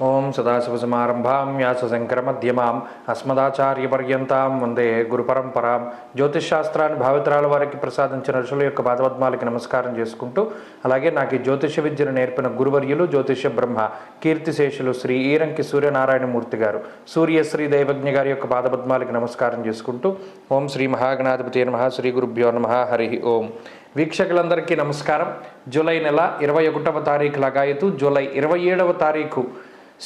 ఓం సదాశివసమారంభాం వ్యాసశంకరమధ్యమాం అస్మదాచార్యపర్యంతాం వందే గురుపరంపరాం. జ్యోతిష్శాస్త్రాన్ని భావితరాల వారికి ప్రసాదించిన ఋషుల యొక్క పాదపద్మాలకి నమస్కారం చేసుకుంటూ, అలాగే నాకు ఈ జ్యోతిష విద్యను నేర్పిన గురువర్యులు జ్యోతిష బ్రహ్మ కీర్తిశేషులు శ్రీ ఈరంకి సూర్యనారాయణమూర్తి గారు, సూర్యశ్రీ దైవజ్ఞ గారి యొక్క పాదపద్మాలకి నమస్కారం చేసుకుంటూ, ఓం శ్రీ మహాగణాధిపతి నమః, శ్రీ గురుభ్యో నమః, హరి ఓం. వీక్షకులందరికీ నమస్కారం. జూలై నెల 21వ తారీఖు లగాయతు జూలై 27వ తారీఖు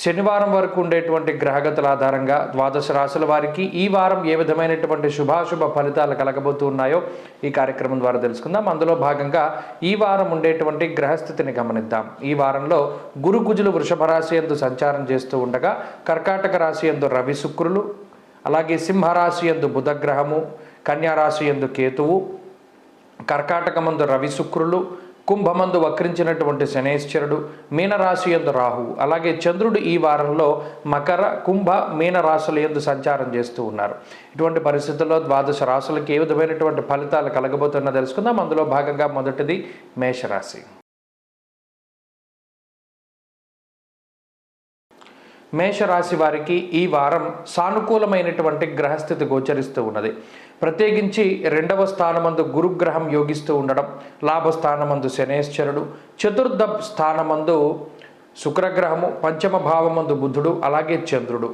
శనివారం వరకు ఉండేటువంటి గ్రహగతుల ఆధారంగా ద్వాదశ రాశుల వారికి ఈ వారం ఏ విధమైనటువంటి శుభాశుభ ఫలితాలు కలగబోతూ ఉన్నాయో ఈ కార్యక్రమం ద్వారా తెలుసుకుందాం. అందులో భాగంగా ఈ వారం ఉండేటువంటి గ్రహస్థితిని గమనిద్దాం. ఈ వారంలో గురు కుజులు వృషభ రాశి యందు సంచారం చేస్తూ ఉండగా, కర్కాటక రాశి యందు రవి శుక్రులు, అలాగే సింహరాశి యందు బుధగ్రహము, కన్యారాశి యందు కేతువు, కర్కాటకమందు రవి శుక్రులు, కుంభమందు వక్రించినటువంటి శనేశ్వరుడు, మీనరాశి యందు రాహువు, అలాగే చంద్రుడు ఈ వారంలో మకర, కుంభ, మీన రాశుల యందు సంచారం చేస్తూ ఉన్నారు. ఇటువంటి పరిస్థితుల్లో ద్వాదశ రాశులకి ఏ విధమైనటువంటి ఫలితాలు కలగబోతున్నా తెలుసుకుందాం. అందులో భాగంగా మొదటిది మేషరాశి. మేషరాశి వారికి ఈ వారం సానుకూలమైనటువంటి గ్రహస్థితి గోచరిస్తూ ఉన్నది. ప్రత్యేకించి 2వ స్థానమందు గురుగ్రహం యోగిస్తూ ఉండడం, లాభస్థానమందు శనేశ్వరుడు, చతుర్థ స్థానమందు శుక్రగ్రహము, పంచమ భావమందు బుధుడు, అలాగే చంద్రుడు,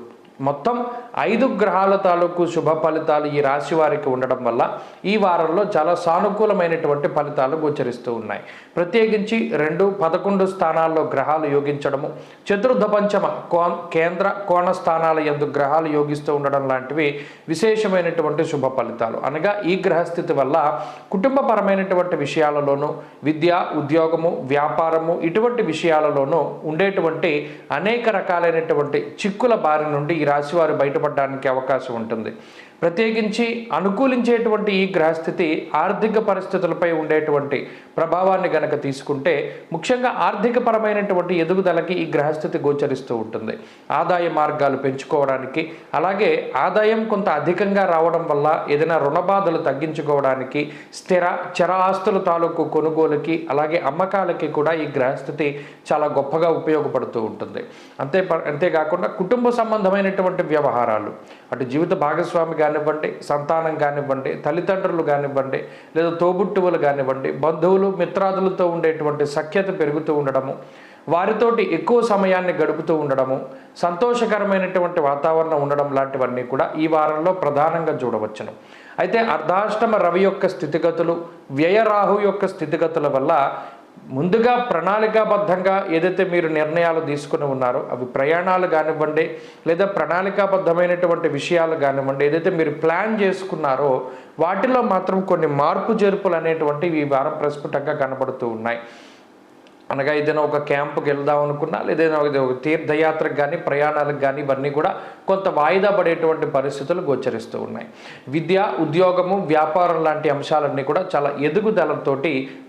మొత్తం 5 గ్రహాల తాలూకు శుభ ఫలితాలు ఈ రాశి వారికి ఉండడం వల్ల ఈ వారంలో చాలా సానుకూలమైనటువంటి ఫలితాలు గోచరిస్తూ ఉన్నాయి. ప్రత్యేకించి 2, 11 స్థానాల్లో గ్రహాలు యోగించడము, చతుర్థ పంచమ కేంద్ర కోణ స్థానాల యందు గ్రహాలు యోగిస్తూ ఉండడం లాంటివి విశేషమైనటువంటి శుభ ఫలితాలు. అనగా ఈ గ్రహస్థితి వల్ల కుటుంబపరమైనటువంటి విషయాలలోనూ, విద్య, ఉద్యోగము, వ్యాపారము ఇటువంటి విషయాలలోనూ ఉండేటువంటి అనేక రకాలైనటువంటి చిక్కుల బారి నుండి ఈ రాశి వారు బయటపడడానికి అవకాశం ఉంటుంది. ప్రత్యేకించి అనుకూలించేటువంటి ఈ గ్రహస్థితి ఆర్థిక పరిస్థితులపై ఉండేటువంటి ప్రభావాన్ని గనక తీసుకుంటే, ముఖ్యంగా ఆర్థిక పరమైనటువంటి ఎదుగుదలకి ఈ గ్రహస్థితి గోచరిస్తూ ఉంటుంది. ఆదాయ మార్గాలు పెంచుకోవడానికి, అలాగే ఆదాయం కొంత అధికంగా రావడం వల్ల ఏదైనా రుణ బాధలు తగ్గించుకోవడానికి, స్థిర చర ఆస్తుల తాలూకు కొనుగోలుకి, అలాగే అమ్మకాలకి కూడా ఈ గ్రహస్థితి చాలా గొప్పగా ఉపయోగపడుతూ ఉంటుంది. అంతేకాకుండా కుటుంబ సంబంధమైనటువంటి వ్యవహారాలు, అటు జీవిత భాగస్వామి కానివ్వండి, సంతానం కానివ్వండి, తల్లిదండ్రులు కానివ్వండి, లేదా తోబుట్టువులు కానివ్వండి, బంధువులు మిత్రాదులతో ఉండేటువంటి సఖ్యత పెరుగుతూ ఉండడము, వారితోటి ఎక్కువ సమయాన్ని గడుపుతూ ఉండడము, సంతోషకరమైనటువంటి వాతావరణం ఉండడం లాంటివన్నీ కూడా ఈ వారంలో ప్రధానంగా చూడవచ్చును. అయితే అర్ధాష్టమ రవి యొక్క స్థితిగతులు, వ్యయరాహు యొక్క స్థితిగతుల వల్ల ముందుగా ప్రణాళికాబద్ధంగా ఏదైతే మీరు నిర్ణయాలు తీసుకుని ఉన్నారో, అవి ప్రయాణాలు కానివ్వండి, లేదా ప్రణాళికాబద్ధమైనటువంటి విషయాలు కానివ్వండి, ఏదైతే మీరు ప్లాన్ చేసుకున్నారో వాటిలో మాత్రం కొన్ని మార్పు చేర్పులు అనేటువంటివి ఈ వారం ప్రస్ఫుటంగా కనబడుతూ ఉన్నాయి. అనగా ఏదైనా ఒక క్యాంపుకి వెళ్దాం అనుకున్నా, లేదా ఒక తీర్థయాత్రకు కానీ, ప్రయాణాలకు కానీ ఇవన్నీ కూడా కొంత వాయిదా పడేటువంటి పరిస్థితులు గోచరిస్తూ ఉన్నాయి. విద్య, ఉద్యోగము, వ్యాపారం లాంటి అంశాలన్నీ కూడా చాలా ఎదుగుదలతో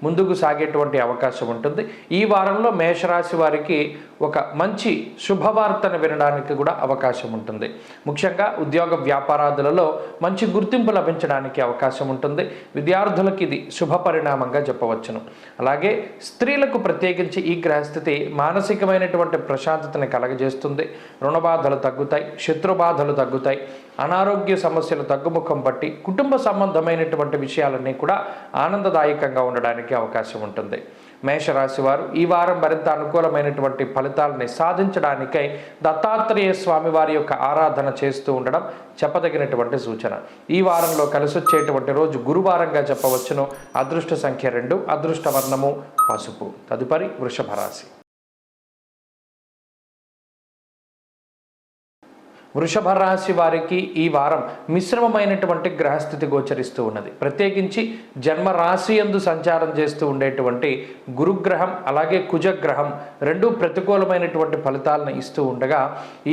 ముందుకు సాగేటువంటి అవకాశం ఉంటుంది. ఈ వారంలో మేషరాశి వారికి ఒక మంచి శుభవార్తను వినడానికి కూడా అవకాశం ఉంటుంది. ముఖ్యంగా ఉద్యోగ వ్యాపారాదులలో మంచి గుర్తింపు లభించడానికి అవకాశం ఉంటుంది. విద్యార్థులకు ఇది శుభ పరిణామంగా చెప్పవచ్చును. అలాగే స్త్రీలకు ప్రత్యేకించి ఈ గ్రహస్థితి మానసికమైనటువంటి ప్రశాంతతని కలగజేస్తుంది. రుణబాధలు తగ్గుతాయి, శత్రుబాధలు తగ్గుతాయి, అనారోగ్య సమస్యలు తగ్గుముఖం పట్టి కుటుంబ సంబంధమైనటువంటి విషయాలన్నీ కూడా ఆనందదాయకంగా ఉండడానికి అవకాశం ఉంటుంది. మేషరాశి వారు ఈ వారం మరింత అనుకూలమైనటువంటి ఫలితాలని సాధించడానికై దత్తాత్రేయ స్వామి వారి యొక్క ఆరాధన చేస్తూ ఉండడం చెప్పదగినటువంటి సూచన. ఈ వారంలో కలిసొచ్చేటువంటి రోజు గురువారంగా చెప్పవచ్చును. అదృష్ట సంఖ్య 2, అదృష్ట వర్ణము పసుపు. తదుపరి వృషభ రాశి. వృషభ రాశి వారికి ఈ వారం మిశ్రమమైనటువంటి గ్రహస్థితి గోచరిస్తూ ఉన్నది. ప్రత్యేకించి జన్మరాశి యందు సంచారం చేస్తూ ఉండేటువంటి గురుగ్రహం, అలాగే కుజగ్రహం 2 ప్రతికూలమైనటువంటి ఫలితాలను ఇస్తూ ఉండగా,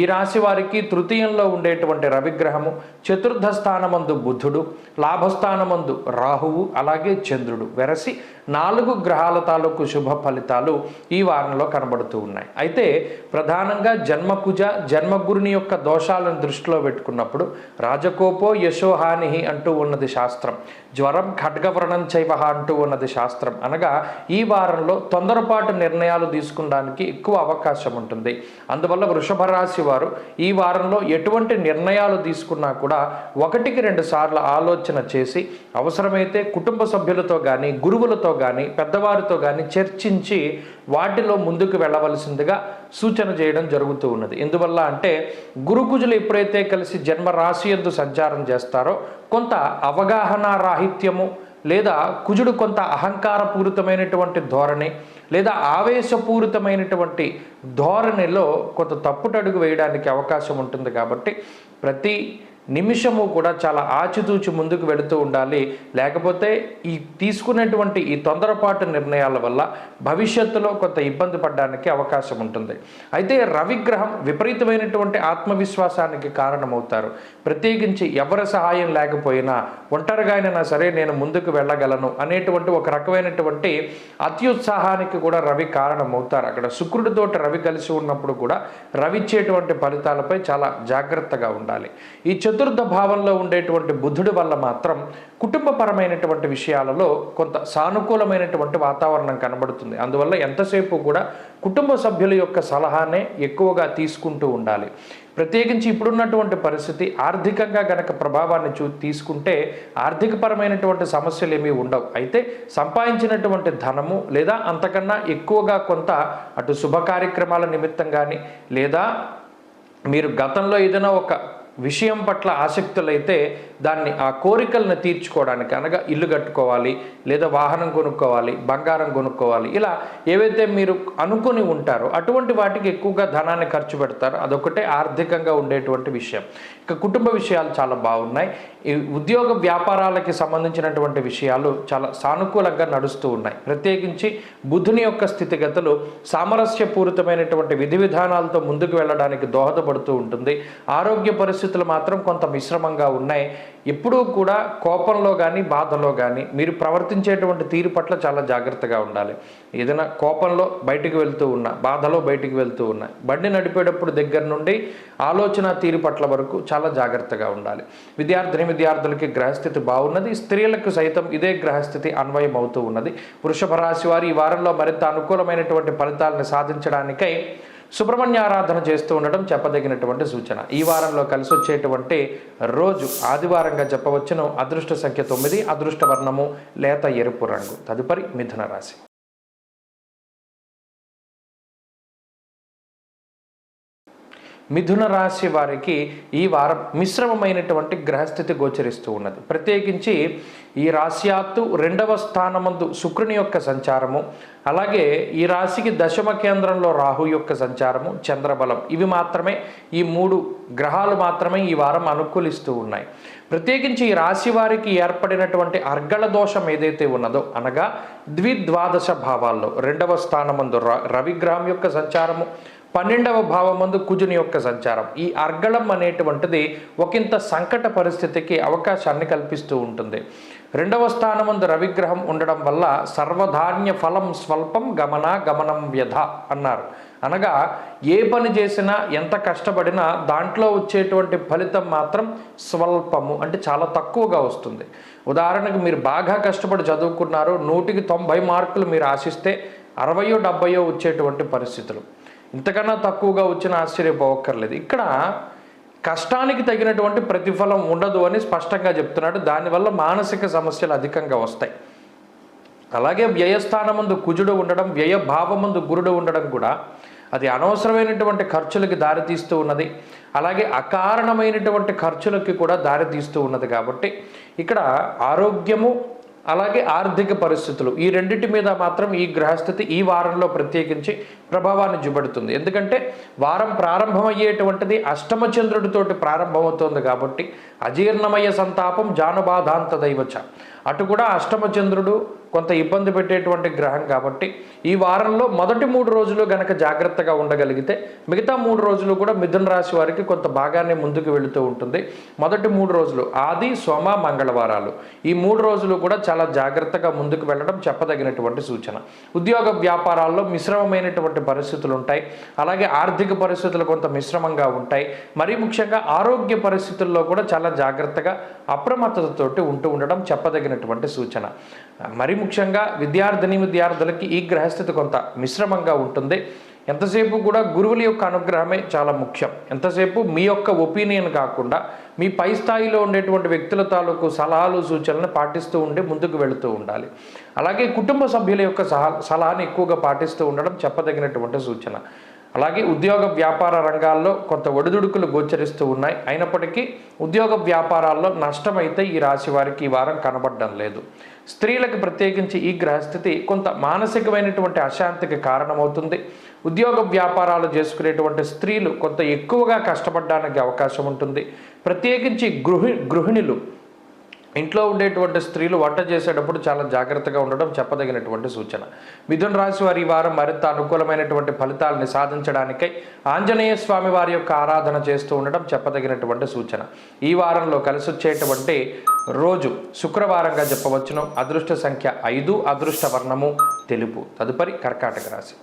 ఈ రాశి వారికి తృతీయంలో ఉండేటువంటి రవిగ్రహము, చతుర్థ స్థానమందు బుధుడు, లాభస్థానమందు రాహువు, అలాగే చంద్రుడు వెరసి 4 గ్రహాల తాలూకు శుభ ఫలితాలు ఈ వారంలో కనబడుతూ ఉన్నాయి. అయితే ప్రధానంగా జన్మకుజ, జన్మగురుని యొక్క దోష దోషాలను దృష్టిలో పెట్టుకున్నప్పుడు రాజకోపో యశోహాని అంటూ ఉన్నది శాస్త్రం, జ్వరం ఖడ్గవ్రణం చైవ అంటూ ఉన్నది శాస్త్రం. అనగా ఈ వారంలో తొందరపాటు నిర్ణయాలు తీసుకోవడానికి ఎక్కువ అవకాశం ఉంటుంది. అందువల్ల వృషభ రాశి వారు ఈ వారంలో ఎటువంటి నిర్ణయాలు తీసుకున్నా కూడా 1-2 సార్లు ఆలోచన చేసి అవసరమైతే కుటుంబ సభ్యులతో కానీ గురువులతో కానీ పెద్దవారితో కానీ చర్చించి వాటిలో ముందుకు వెళ్ళవలసిందిగా సూచన చేయడం జరుగుతూ ఉన్నది. ఎందువల్ల అంటే గురుకుజులు ఎప్పుడైతే కలిసి జన్మ రాశి యందు సంచారం చేస్తారో కొంత అవగాహన రాహిత్యము లేదా కుజుడు కొంత అహంకారపూరితమైనటువంటి ధోరణి లేదా ఆవేశపూరితమైనటువంటి ధోరణిలో కొంత తప్పుటడుగు వేయడానికి అవకాశం ఉంటుంది. కాబట్టి ప్రతి నిమిషము కూడా చాలా ఆచితూచి ముందుకు వెళుతూ ఉండాలి. లేకపోతే ఈ తీసుకునేటువంటి ఈ తొందరపాటు నిర్ణయాల వల్ల భవిష్యత్తులో కొంత ఇబ్బంది పడడానికి అవకాశం ఉంటుంది. అయితే రవిగ్రహం విపరీతమైనటువంటి ఆత్మవిశ్వాసానికి కారణమవుతారు. ప్రత్యేకించి ఎవరి సహాయం లేకపోయినా ఒంటరిగా అయినా సరే నేను ముందుకు వెళ్ళగలను అనేటువంటి ఒక రకమైనటువంటి అత్యుత్సాహానికి కూడా రవి కారణమవుతారు. అక్కడ శుక్రుడితోటి రవి కలిసి ఉన్నప్పుడు కూడా రవి ఇచ్చేటువంటి ఫలితాలపై చాలా జాగ్రత్తగా ఉండాలి. ఈ చతుర్థ భావంలో ఉండేటువంటి బుధుడి వల్ల మాత్రం కుటుంబపరమైనటువంటి విషయాలలో కొంత సానుకూలమైనటువంటి వాతావరణం కనబడుతుంది. అందువల్ల ఎంతసేపు కూడా కుటుంబ సభ్యుల యొక్క సలహానే ఎక్కువగా తీసుకుంటూ ఉండాలి. ప్రత్యేకించి ఇప్పుడున్నటువంటి పరిస్థితి ఆర్థికంగా గనక ప్రభావాన్ని తీసుకుంటే ఆర్థికపరమైనటువంటి సమస్యలు ఏమీ ఉండవు. అయితే సంపాదించినటువంటి ధనము లేదా అంతకన్నా ఎక్కువగా కొంత అటు శుభ కార్యక్రమాల నిమిత్తం కానీ లేదా మీరు గతంలో ఏదైనా ఒక విషయం పట్ల ఆసక్తులైతే దాన్ని ఆ కోరికలను తీర్చుకోవడానికి అనగా ఇల్లు కట్టుకోవాలి లేదా వాహనం కొనుక్కోవాలి, బంగారం కొనుక్కోవాలి, ఇలా ఏవైతే మీరు అనుకుని ఉంటారో అటువంటి వాటికి ఎక్కువగా ధనాన్ని ఖర్చు పెడతారు. అదొకటే ఆర్థికంగా ఉండేటువంటి విషయం. ఇక కుటుంబ విషయాలు చాలా బాగున్నాయి. ఈ ఉద్యోగ వ్యాపారాలకి సంబంధించినటువంటి విషయాలు చాలా సానుకూలంగా నడుస్తూ ఉన్నాయి. ప్రత్యేకించి బుధుని యొక్క స్థితిగతులు సామరస్యపూరితమైనటువంటి విధి విధానాలతో ముందుకు వెళ్ళడానికి దోహదపడుతూ ఉంటుంది. ఆరోగ్య పరిస్థితులు మాత్రం కొంత మిశ్రమంగా ఉన్నాయి. ఎప్పుడూ కూడా కోపంలో కానీ బాధలో కానీ మీరు ప్రవర్తించేటువంటి తీరు పట్ల చాలా జాగ్రత్తగా ఉండాలి. ఏదైనా కోపంలో బయటికి వెళ్తూ ఉన్నా, బాధలో బయటికి వెళ్తూ ఉన్నా, బండి నడిపేటప్పుడు దగ్గర నుండి ఆలోచన తీరు పట్ల వరకు చాలా జాగ్రత్తగా ఉండాలి. విద్యార్థులకి గ్రహస్థితి బాగున్నది. స్త్రీలకు సైతం ఇదే గ్రహస్థితి అన్వయం అవుతూ ఉన్నది. వృషభ రాశి వారు ఈ వారంలో మరింత అనుకూలమైనటువంటి ఫలితాలను సాధించడానికై సుబ్రహ్మణ్య ఆరాధన చేస్తూ ఉండడం చెప్పదగినటువంటి సూచన. ఈ వారంలో కలిసి వచ్చేటువంటి రోజు ఆదివారంగా చెప్పవచ్చును. అదృష్ట సంఖ్య 9, అదృష్ట వర్ణము లేత ఎరుపు రంగు. తదుపరి మిథున రాశి. మిథున రాశి వారికి ఈ వారం మిశ్రమమైనటువంటి గ్రహస్థితి గోచరిస్తూ ఉన్నది. ప్రత్యేకించి ఈ రాశ్యాత్తు 2వ స్థానమందు శుక్రుని యొక్క సంచారము, అలాగే ఈ రాశికి దశమ కేంద్రంలో రాహు యొక్క సంచారము, చంద్రబలం, ఇవి మాత్రమే, ఈ 3 గ్రహాలు మాత్రమే ఈ వారం అనుకూలిస్తూ ఉన్నాయి. ప్రత్యేకించి ఈ రాశి వారికి ఏర్పడినటువంటి అర్గళ దోషం ఏదైతే ఉన్నదో అనగా ద్విద్వాదశ భావాల్లో 2వ స్థానమందు రవిగ్రహం యొక్క సంచారము, 12వ భావమందు కుజుని యొక్క సంచారం, ఈ అర్గళం అనేటువంటిది ఒకంత సంకట పరిస్థితికి అవకాశాన్ని కల్పిస్తూ ఉంటుంది. 2వ స్థానమందు రవిగ్రహం ఉండడం వల్ల సర్వధాన్య ఫలం స్వల్పం గమనం వ్యధ అన్నారు. అనగా ఏ పని చేసినా ఎంత కష్టపడినా దాంట్లో వచ్చేటువంటి ఫలితం మాత్రం స్వల్పము, అంటే చాలా తక్కువగా వస్తుంది. ఉదాహరణకు మీరు బాగా కష్టపడి చదువుకున్నారు, 100కి 90 మార్కులు మీరు ఆశిస్తే 60, 70 వచ్చేటువంటి పరిస్థితులు. ఇంతకన్నా తక్కువగా వచ్చిన ఆశ్చర్యపోవక్కర్లేదు. ఇక్కడ కష్టానికి తగినటువంటి ప్రతిఫలం ఉండదు అని స్పష్టంగా చెప్తున్నాడు. దానివల్ల మానసిక సమస్యలు అధికంగా వస్తాయి. అలాగే వ్యయస్థానమందు కుజుడు ఉండడం, వ్యయ భావమందు గురుడు ఉండడం కూడా అది అనవసరమైనటువంటి ఖర్చులకి దారితీస్తూ ఉన్నది. అలాగే అకారణమైనటువంటి ఖర్చులకి కూడా దారితీస్తూ ఉన్నది. కాబట్టి ఇక్కడ ఆరోగ్యము అలాగే ఆర్థిక పరిస్థితులు ఈ రెండింటి మీద మాత్రం ఈ గ్రహస్థితి ఈ వారంలో ప్రత్యేకించి ప్రభావాన్ని చూపెడుతుంది. ఎందుకంటే వారం ప్రారంభమయ్యేటువంటిది అష్టమ చంద్రుడితోటి ప్రారంభమవుతోంది. కాబట్టి అజీర్ణమయ సంతాపం జానుబాధాంత దైవచ, అటు కూడా అష్టమ చంద్రుడు కొంత ఇబ్బంది పెట్టేటువంటి గ్రహం కాబట్టి ఈ వారంలో మొదటి 3 రోజులు గనక జాగ్రత్తగా ఉండగలిగితే మిగతా 3 రోజులు కూడా మిథున రాశి వారికి కొంత బాగానే ముందుకు వెళుతూ ఉంటుంది. మొదటి 3 రోజులు ఆది సోమ మంగళవారాలు ఈ 3 రోజులు కూడా చాలా జాగ్రత్తగా ముందుకు వెళ్ళడం చెప్పదగినటువంటి సూచన. ఉద్యోగ వ్యాపారాల్లో మిశ్రమమైనటువంటి పరిస్థితులు ఉంటాయి. అలాగే ఆర్థిక పరిస్థితులు కొంత మిశ్రమంగా ఉంటాయి. మరీ ముఖ్యంగా ఆరోగ్య పరిస్థితుల్లో కూడా చాలా జాగ్రత్తగా అప్రమత్తతతోటి ఉంటూ ఉండడం చెప్పదగినటువంటి సూచన. మరీ ముఖ్యంగా విద్యార్థులకి ఈ గ్రహస్థితి కొంత మిశ్రమంగా ఉంటుంది. ఎంతసేపు కూడా గురువుల యొక్క అనుగ్రహమే చాలా ముఖ్యం. ఎంతసేపు మీ యొక్క ఒపీనియన్ కాకుండా మీ పై స్థాయిలో ఉండేటువంటి వ్యక్తుల తాలూకు సలహాలు సూచనలను పాటిస్తూ ఉండి ముందుకు వెళుతూ ఉండాలి. అలాగే కుటుంబ సభ్యుల యొక్క సలహాను ఎక్కువగా పాటిస్తూ ఉండడం చెప్పదగినటువంటి సూచన. అలాగే ఉద్యోగ వ్యాపార రంగాల్లో కొంత ఒడిదుడుకులు గోచరిస్తూ ఉన్నాయి. అయినప్పటికీ ఉద్యోగ వ్యాపారాల్లో నష్టమైతే ఈ రాశి వారికి ఈ వారం కనబడడం లేదు. స్త్రీలకు ప్రత్యేకించి ఈ గ్రహస్థితి కొంత మానసికమైనటువంటి అశాంతికి కారణమవుతుంది. ఉద్యోగ వ్యాపారాలు చేసుకునేటువంటి స్త్రీలు కొంత ఎక్కువగా కష్టపడడానికి అవకాశం ఉంటుంది. ప్రత్యేకించి గృహిణులు ఇంట్లో ఉండేటువంటి స్త్రీలు వంట చేసేటప్పుడు చాలా జాగ్రత్తగా ఉండడం చెప్పదగినటువంటి సూచన. మిథున రాశి వారి ఈ వారం మరింత అనుకూలమైనటువంటి ఫలితాలని సాధించడానికై ఆంజనేయ స్వామి వారి యొక్క ఆరాధన చేస్తూ ఉండడం చెప్పదగినటువంటి సూచన. ఈ వారంలో కలిసి వచ్చేటువంటి రోజు శుక్రవారంగా చెప్పవచ్చును. అదృష్ట సంఖ్య 5, అదృష్ట వర్ణము తెలుపు. తదుపరి కర్కాటక రాశి.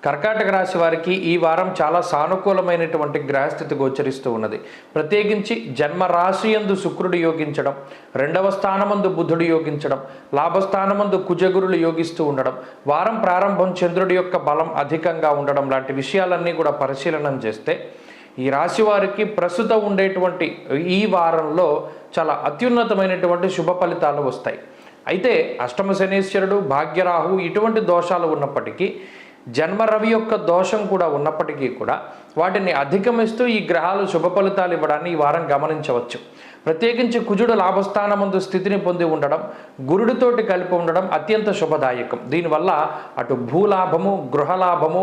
కర్కాటక రాశి వారికి ఈ వారం చాలా సానుకూలమైనటువంటి గ్రహస్థితి గోచరిస్తూ ఉన్నది. ప్రత్యేకించి జన్మరాశి యందు శుక్రుడు యోగించడం, 2వ స్థానమందు బుధుడు యోగించడం, లాభస్థానమందు కుజగురులు యోగిస్తూ ఉండడం, వారం ప్రారంభం చంద్రుడి యొక్క బలం అధికంగా ఉండడం లాంటి విషయాలన్నీ కూడా పరిశీలనం చేస్తే ఈ రాశి వారికి ప్రస్తుతం ఉండేటువంటి ఈ వారంలో చాలా అత్యున్నతమైనటువంటి శుభ ఫలితాలు వస్తాయి. అయితే అష్టమ శనీశ్వరుడు, భాగ్యరాహు ఇటువంటి దోషాలు ఉన్నప్పటికీ, జన్మ రవి యొక్క దోషం కూడా ఉన్నప్పటికీ కూడా వాటిని అధిగమిస్తూ ఈ గ్రహాలు శుభ ఫలితాలు ఇవ్వడాన్ని ఈ వారం గమనించవచ్చు. ప్రత్యేకించి కుజుడు లాభస్థానమందు స్థితిని పొంది ఉండడం, గురుడితోటి కలిపి ఉండడం అత్యంత శుభదాయకం. దీనివల్ల అటు భూలాభము, గృహలాభము,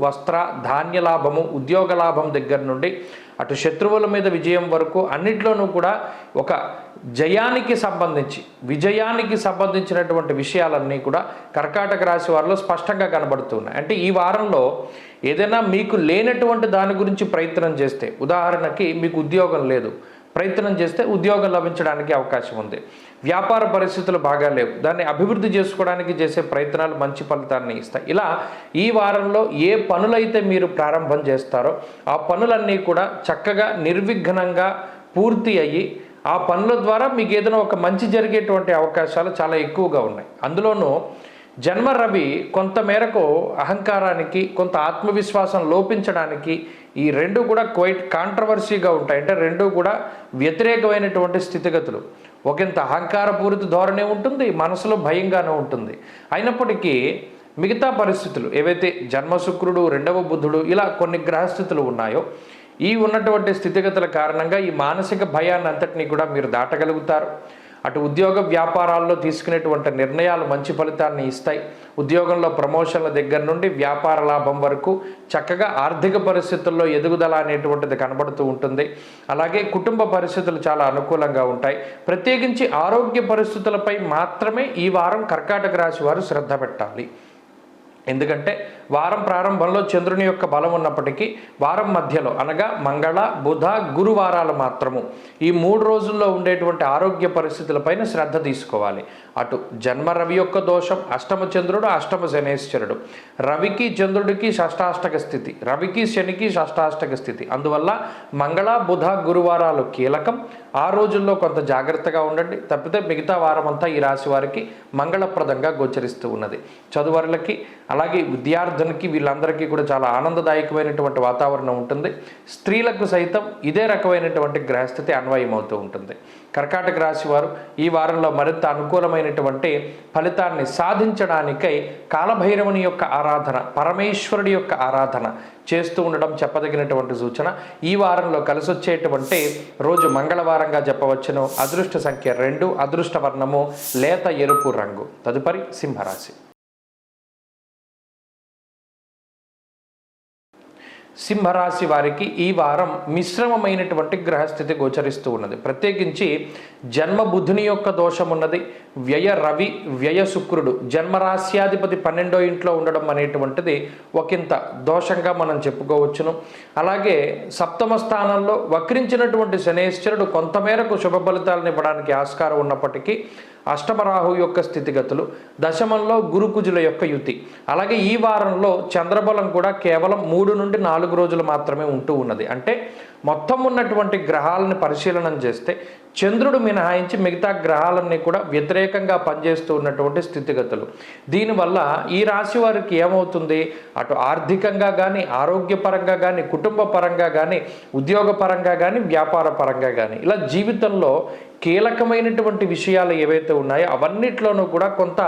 వస్త్ర ధాన్య లాభము, ఉద్యోగ లాభం దగ్గర నుండి అటు శత్రువుల మీద విజయం వరకు అన్నిట్లోనూ కూడా ఒక విజయానికి సంబంధించినటువంటి విషయాలన్నీ కూడా కర్కాటక రాశి వారిలో స్పష్టంగా కనబడుతున్నాయి. అంటే ఈ వారంలో ఏదైనా మీకు లేనటువంటి దాని గురించి ప్రయత్నం చేస్తే, ఉదాహరణకి మీకు ఉద్యోగం లేదు, ప్రయత్నం చేస్తే ఉద్యోగం లభించడానికి అవకాశం ఉంది. వ్యాపార పరిస్థితులు బాగా లేవు, దాన్ని అభివృద్ధి చేసుకోవడానికి చేసే ప్రయత్నాలు మంచి ఫలితాన్ని ఇస్తాయి. ఇలా ఈ వారంలో ఏ పనులైతే మీరు ప్రారంభం చేస్తారో ఆ పనులన్నీ కూడా చక్కగా నిర్విఘ్నంగా పూర్తి అయ్యి ఆ పనుల ద్వారా మీకు ఏదైనా ఒక మంచి జరిగేటువంటి అవకాశాలు చాలా ఎక్కువగా ఉన్నాయి. అందులోనూ జన్మ రవి కొంత మేరకు అహంకారానికి, కొంత ఆత్మవిశ్వాసం లోపించడానికి ఈ రెండు కూడా క్వైట్ కాంట్రవర్సీగా ఉంటాయి. అంటే రెండు కూడా వ్యతిరేకమైనటువంటి స్థితిగతులు. ఒకంత అహంకారపూరిత ధోరణి ఉంటుంది, మనసులో భయంగానే ఉంటుంది. అయినప్పటికీ మిగతా పరిస్థితులు ఏవైతే జన్మశుక్రుడు, 2వ బుధుడు ఇలా కొన్ని గ్రహస్థితులు ఉన్నాయో ఈ ఉన్నటువంటి స్థితిగతుల కారణంగా ఈ మానసిక భయాన్ని అంతటినీ కూడా మీరు దాటగలుగుతారు. అటు ఉద్యోగ వ్యాపారాల్లో తీసుకునేటువంటి నిర్ణయాలు మంచి ఫలితాన్ని ఇస్తాయి. ఉద్యోగంలో ప్రమోషన్ల దగ్గర నుండి వ్యాపార లాభం వరకు చక్కగా ఆర్థిక పరిస్థితుల్లో ఎదుగుదల అనేటువంటిది కనబడుతూ ఉంటుంది. అలాగే కుటుంబ పరిస్థితులు చాలా అనుకూలంగా ఉంటాయి. ప్రత్యేకించి ఆరోగ్య పరిస్థితులపై మాత్రమే ఈ వారం కర్కాటక రాశి వారు శ్రద్ధ పెట్టాలి. ఎందుకంటే వారం ప్రారంభంలో చంద్రుని యొక్క బలం ఉన్నప్పటికీ వారం మధ్యలో అనగా మంగళ, బుధ, గురువారాలు మాత్రము ఈ 3 రోజుల్లో ఉండేటువంటి ఆరోగ్య పరిస్థితులపైన శ్రద్ధ తీసుకోవాలి. అటు జన్మ రవి యొక్క దోషం, అష్టమ చంద్రుడు, అష్టమ శనేశ్వరుడు, రవికి చంద్రుడికి షష్టాష్టక స్థితి, రవికి శనికి షష్టాష్టక స్థితి. అందువల్ల మంగళ, బుధ, గురువారాలు కీలకం. ఆ రోజుల్లో కొంత జాగ్రత్తగా ఉండండి. తప్పితే మిగతా వారం అంతా ఈ రాశి వారికి మంగళప్రదంగా గోచరిస్తూ ఉన్నది. చదువరులకి అలాగే విద్యార్థులకి వీళ్ళందరికీ కూడా చాలా ఆనందదాయకమైనటువంటి వాతావరణం ఉంటుంది. స్త్రీలకు సైతం ఇదే రకమైనటువంటి గ్రహస్థితి అన్వయమవుతూ ఉంటుంది. కర్కాటక రాశి వారు ఈ వారంలో మరింత అనుకూలమైనటువంటి ఫలితాన్ని సాధించడానికై కాలభైరవుని యొక్క ఆరాధన, పరమేశ్వరుడి యొక్క ఆరాధన చేస్తూ ఉండడం చెప్పదగినటువంటి సూచన. ఈ వారంలో కలిసొచ్చేటువంటి రోజు మంగళవారంగా చెప్పవచ్చును. అదృష్ట సంఖ్య 2, అదృష్ట వర్ణము లేత ఎరుపు రంగు. తదుపరి సింహరాశి. సింహరాశి వారికి ఈ వారం మిశ్రమమైనటువంటి గ్రహస్థితి గోచరిస్తూ ఉన్నది. ప్రత్యేకించి జన్మ బుధుని యొక్క దోషం ఉన్నది, వ్యయ రవి వ్యయ శుక్రుడు జన్మరాశ్యాధిపతి 12వ ఇంట్లో ఉండడం అనేటువంటిది ఒకంత దోషంగా మనం చెప్పుకోవచ్చును. అలాగే సప్తమ స్థానంలో వక్రించినటువంటి శనేశ్వరుడు కొంతమేరకు శుభ ఫలితాలను ఇవ్వడానికి ఆస్కారం ఉన్నప్పటికీ అష్టమ రాహు యొక్క స్థితిగతులు, దశమంలో గురుకుజుల యొక్క యుతి, అలాగే ఈ వారంలో చంద్రబలం కూడా కేవలం 3 నుండి 4 రోజులు మాత్రమే ఉంటూ ఉన్నది. అంటే మొత్తం ఉన్నటువంటి గ్రహాలను పరిశీలన చేస్తే చంద్రుడు మినహాయించి మిగతా గ్రహాలన్నీ కూడా వ్యతిరేకంగా పనిచేస్తూ ఉన్నటువంటి స్థితిగతులు. దీనివల్ల ఈ రాశి వారికి ఏమవుతుంది, అటు ఆర్థికంగా కానీ, ఆరోగ్యపరంగా కానీ, కుటుంబ పరంగా కానీ, ఉద్యోగపరంగా కానీ, వ్యాపార పరంగా కానీ, ఇలా జీవితంలో కీలకమైనటువంటి విషయాలు ఏవైతే ఉన్నాయో అవన్నిట్లోనూ కూడా కొంత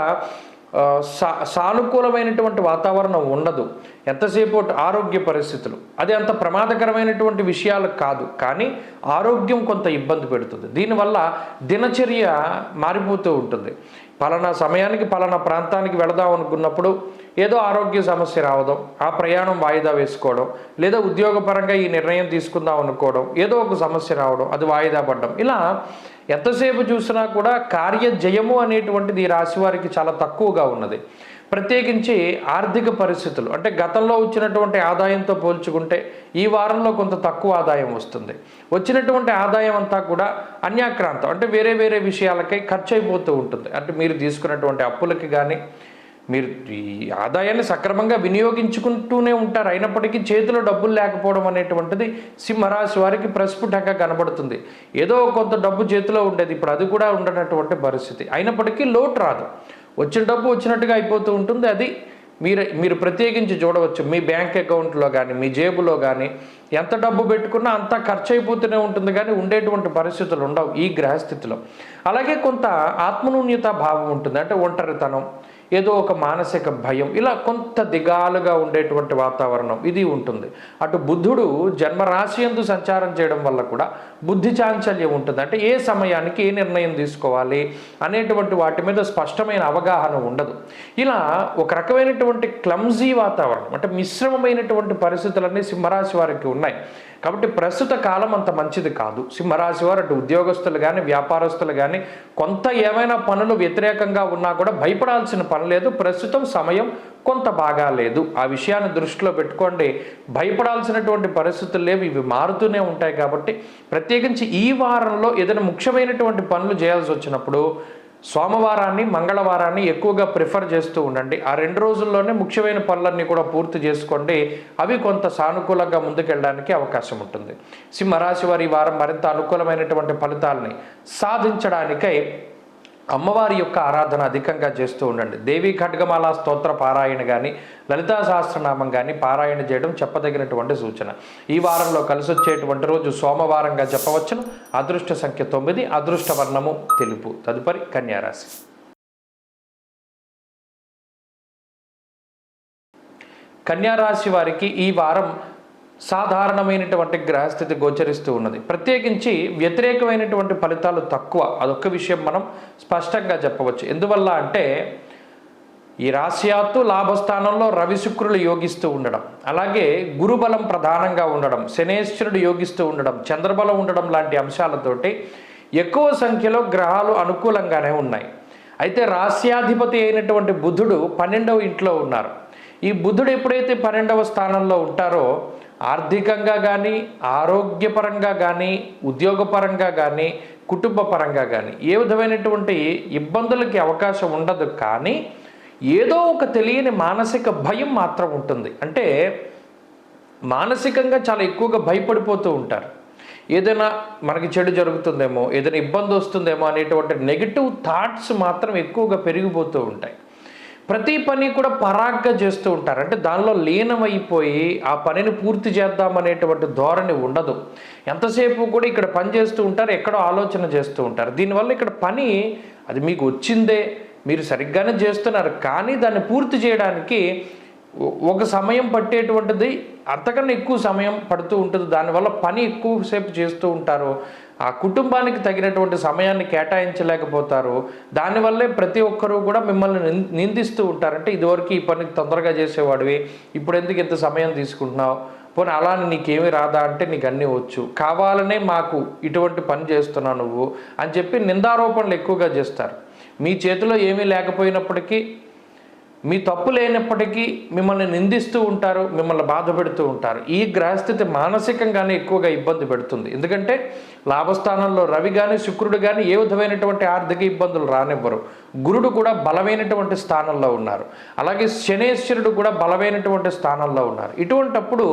సానుకూలమైనటువంటి వాతావరణం ఉండదు. ఎంతసేపు ఆరోగ్య పరిస్థితులు అది అంత ప్రమాదకరమైనటువంటి విషయాలు కాదు, కానీ ఆరోగ్యం కొంత ఇబ్బంది పెడుతుంది. దీనివల్ల దినచర్య మారిపోతూ ఉంటుంది. పలానా సమయానికి పలానా ప్రాంతానికి వెళదాం అనుకున్నప్పుడు ఏదో ఆరోగ్య సమస్య రావడం, ఆ ప్రయాణం వాయిదా వేసుకోవడం, లేదా ఉద్యోగపరంగా ఈ నిర్ణయం తీసుకుందాం అనుకోవడం, ఏదో ఒక సమస్య రావడం, అది వాయిదా పడడం, ఇలా ఎంతసేపు చూసినా కూడా కార్యజయము అనేటువంటిది ఈ రాశి వారికి చాలా తక్కువగా ఉన్నది. ప్రత్యేకించి ఆర్థిక పరిస్థితులు అంటే గతంలో వచ్చినటువంటి ఆదాయంతో పోల్చుకుంటే ఈ వారంలో కొంత తక్కువ ఆదాయం వస్తుంది. వచ్చినటువంటి ఆదాయం అంతా కూడా అన్యాక్రాంతం అంటే వేరే వేరే విషయాలకై ఖర్చు అయిపోతూ ఉంటుంది. అంటే మీరు తీసుకున్నటువంటి అప్పులకి కానీ, మీరు ఈ ఆదాయాన్ని సక్రమంగా వినియోగించుకుంటూనే ఉంటారు, అయినప్పటికీ చేతిలో డబ్బులు లేకపోవడం అనేటువంటిది సింహరాశి వారికి ప్రస్ఫుటంగా కనబడుతుంది. ఏదో కొంత డబ్బు చేతిలో ఉండేది, ఇప్పుడు అది కూడా ఉండనటువంటి పరిస్థితి. అయినప్పటికీ లోటు రాదు, వచ్చిన డబ్బు వచ్చినట్టుగా అయిపోతూ ఉంటుంది. అది మీరు ప్రత్యేకించి చూడవచ్చు. మీ బ్యాంక్ అకౌంట్లో కానీ, మీ జేబులో కానీ ఎంత డబ్బు పెట్టుకున్నా అంతా ఖర్చు అయిపోతూనే ఉంటుంది, కానీ ఉండేటువంటి పరిస్థితులు ఉండవు ఈ గ్రహస్థితిలో. అలాగే కొంత ఆత్మన్యూన్యత భావం ఉంటుంది, అంటే ఒంటరితనం, ఏదో ఒక మానసిక భయం, ఇలా కొంత దిగాలుగా ఉండేటువంటి వాతావరణం ఇది ఉంటుంది. అటు బుధుడు జన్మరాశి యందు సంచారం చేయడం వల్ల కూడా బుద్ధి చాంచల్యం ఉంటుంది. అంటే ఏ సమయానికి ఏ నిర్ణయం తీసుకోవాలి అనేటువంటి వాటి మీద స్పష్టమైన అవగాహన ఉండదు. ఇలా ఒక రకమైనటువంటి క్లమ్జీ వాతావరణం అంటే మిశ్రమమైనటువంటి పరిస్థితులన్నీ సింహరాశి వారికి ఉన్నాయి. కాబట్టి ప్రస్తుత కాలం అంత మంచిది కాదు. సింహరాశి వారు అటు ఉద్యోగస్తులు కానీ, వ్యాపారస్తులు కానీ కొంత ఏమైనా పనులు వ్యతిరేకంగా ఉన్నా కూడా భయపడాల్సిన పని లేదు. ప్రస్తుతం సమయం కొంత బాగా లేదు, ఆ విషయాన్ని దృష్టిలో పెట్టుకోండి. భయపడాల్సినటువంటి పరిస్థితులు లేవు, ఇవి మారుతూనే ఉంటాయి. కాబట్టి ప్రత్యేకించి ఈ వారంలో ఏదైనా ముఖ్యమైనటువంటి పనులు చేయాల్సి వచ్చినప్పుడు సోమవారాన్ని, మంగళవారాన్ని ఎక్కువగా ప్రిఫర్ చేస్తూ ఉండండి. ఆ 2 రోజుల్లోనే ముఖ్యమైన పనులన్నీ కూడా పూర్తి చేసుకోండి. అవి కొంత సానుకూలంగా ముందుకెళ్ళడానికి అవకాశం ఉంటుంది. సింహరాశి వారి ఈ వారం మరింత అనుకూలమైనటువంటి ఫలితాలని సాధించడానికై అమ్మవారి యొక్క ఆరాధన అధికంగా చేస్తూ ఉండండి. దేవీ ఖడ్గమాల స్తోత్ర పారాయణ కానీ, లలితా సహస్రనామం కానీ పారాయణ చేయడం చెప్పదగినటువంటి సూచన. ఈ వారంలో కలిసి వచ్చేటువంటి రోజు సోమవారంగా చెప్పవచ్చును. అదృష్ట సంఖ్య 9, అదృష్ట వర్ణము తెలుపు. తదుపరి కన్యారాశి. కన్యారాశి వారికి ఈ వారం సాధారణమైనటువంటి గ్రహస్థితి గోచరిస్తూ ఉన్నది. ప్రత్యేకించి వ్యతిరేకమైనటువంటి ఫలితాలు తక్కువ, అదొక్క విషయం మనం స్పష్టంగా చెప్పవచ్చు. ఎందువల్ల అంటే ఈ రాశ్యాత్తు లాభస్థానంలో రవి శుక్రులు యోగిస్తూ ఉండడం, అలాగే గురుబలం ప్రధానంగా ఉండడం, శనేశ్వరుడు యోగిస్తూ ఉండడం, చంద్రబలం ఉండడం లాంటి అంశాలతోటి ఎక్కువ సంఖ్యలో గ్రహాలు అనుకూలంగానే ఉన్నాయి. అయితే రాశ్యాధిపతి అయినటువంటి బుధుడు 12వ ఇంట్లో ఉన్నారు. ఈ బుధుడు ఎప్పుడైతే 12వ స్థానంలో ఉంటారో ఆర్థికంగా కానీ, ఆరోగ్యపరంగా కానీ, ఉద్యోగపరంగా కానీ, కుటుంబ పరంగా కానీ ఏ విధమైనటువంటి ఇబ్బందులకి అవకాశం ఉండదు. కానీ ఏదో ఒక తెలియని మానసిక భయం మాత్రం ఉంటుంది. అంటే మానసికంగా చాలా ఎక్కువగా భయపడిపోతూ ఉంటారు. ఏదైనా మనకి చెడు జరుగుతుందేమో, ఏదైనా ఇబ్బంది వస్తుందేమో అనేటువంటి నెగిటివ్ థాట్స్ మాత్రం ఎక్కువగా పెరిగిపోతూ ఉంటాయి. ప్రతి పని కూడా పరాగ్గా చేస్తూ ఉంటారు. అంటే దానిలో లీనమైపోయి ఆ పనిని పూర్తి చేద్దామనేటువంటి ధోరణి ఉండదు. ఎంతసేపు కూడా ఇక్కడ పని చేస్తూ ఉంటారు, ఎక్కడో ఆలోచన చేస్తూ ఉంటారు. దీనివల్ల ఇక్కడ పని అది మీకు వచ్చిందే, మీరు సరిగ్గానే చేస్తున్నారు, కానీ దాన్ని పూర్తి చేయడానికి ఒక సమయం పట్టేటువంటిది అంతకన్నా ఎక్కువ సమయం పడుతూ ఉంటుంది. దానివల్ల పని ఎక్కువసేపు చేస్తూ ఉంటారు. ఆ కుటుంబానికి తగినటువంటి సమయాన్ని కేటాయించలేకపోతారు. దానివల్లే ప్రతి ఒక్కరూ కూడా మిమ్మల్ని నిందిస్తూ ఉంటారు. అంటే ఇదివరకు ఈ పని తొందరగా చేసేవాడివి, ఇప్పుడు ఎందుకు ఇంత సమయం తీసుకుంటున్నావు, పోనీ అలా నీకేమీ రాదా అంటే నీకు అన్నీ వచ్చు, కావాలనే మాకు ఇటువంటి పని చేస్తున్నావు నువ్వు అని చెప్పి నిందారోపణలు ఎక్కువగా చేస్తారు. మీ చేతిలో ఏమీ లేకపోయినప్పటికీ, మీ తప్పు లేనప్పటికీ మిమ్మల్ని నిందిస్తూ ఉంటారు, మిమ్మల్ని బాధ పెడుతూ ఉంటారు. ఈ గ్రహస్థితి మానసికంగానే ఎక్కువగా ఇబ్బంది పెడుతుంది. ఎందుకంటే లాభస్థానంలో రవి కానీ శుక్రుడు కానీ ఏ విధమైనటువంటి ఆర్థిక ఇబ్బందులు రానివ్వరు. గురుడు కూడా బలమైనటువంటి స్థానంలో ఉన్నారు. అలాగే శనేశ్వరుడు కూడా బలమైనటువంటి స్థానంలో ఉన్నారు. ఇటువంటప్పుడు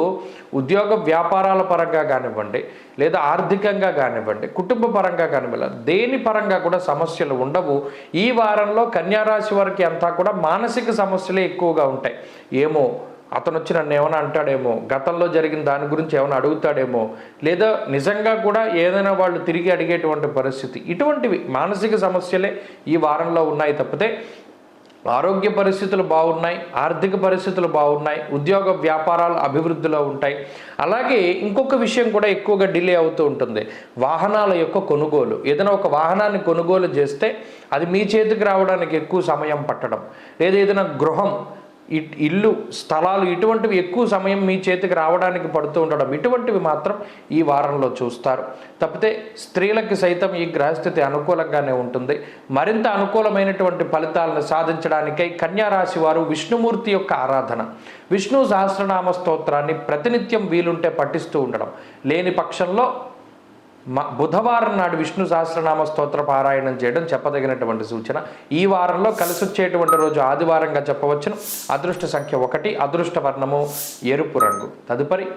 ఉద్యోగ వ్యాపారాల పరంగా కానివ్వండి, లేదా ఆర్థికంగా కానివ్వండి, కుటుంబ పరంగా కానివ్వండి, దేని పరంగా కూడా సమస్యలు ఉండవు. ఈ వారంలో కన్యారాశి వారికి అంతా కూడా మానసిక సమస్యలే ఎక్కువగా ఉంటాయి. ఏమో అతను వచ్చి నన్ను ఏమైనా అంటాడేమో, గతంలో జరిగిన దాని గురించి ఏమైనా అడుగుతాడేమో, లేదా నిజంగా కూడా ఏదైనా వాళ్ళు తిరిగి అడిగేటువంటి పరిస్థితి, ఇటువంటివి మానసిక సమస్యలే ఈ వారంలో ఉన్నాయి తప్పితే ఆరోగ్య పరిస్థితులు బాగున్నాయి, ఆర్థిక పరిస్థితులు బాగున్నాయి, ఉద్యోగ వ్యాపారాలు అభివృద్ధిలో ఉంటాయి. అలాగే ఇంకొక విషయం కూడా ఎక్కువగా డిలే అవుతూ ఉంటుంది, వాహనాల యొక్క కొనుగోలు. ఏదైనా ఒక వాహనాన్ని కొనుగోలు చేస్తే అది మీ చేతికి రావడానికి ఎక్కువ సమయం పట్టడం, లేదా ఏదైనా గృహం, ఇల్లు, స్థలాలు, ఇటువంటివి ఎక్కువ సమయం మీ చేతికి రావడానికి పడుతూ ఉండడం, ఇటువంటివి మాత్రం ఈ వారంలో చూస్తారు. తప్పితే స్త్రీలకి సైతం ఈ గ్రహస్థితి అనుకూలంగానే ఉంటుంది. మరింత అనుకూలమైనటువంటి ఫలితాలను సాధించడానికై కన్యారాశి వారు విష్ణుమూర్తి యొక్క ఆరాధన, విష్ణు సహస్రనామ స్తోత్రాన్ని ప్రతినిత్యం వీలుంటే పఠిస్తూ ఉండడం, లేని పక్షంలో బుధవారం నాడు విష్ణు సహస్రనామ స్తోత్ర పారాయణం చేయడం చెప్పదగినటువంటి సూచన. ఈ వారంలో కలిసి వచ్చేటువంటి రోజు ఆదివారంగా చెప్పవచ్చును. అదృష్ట సంఖ్య 1, అదృష్ట వర్ణము ఎరుపు రంగు. తదుపరి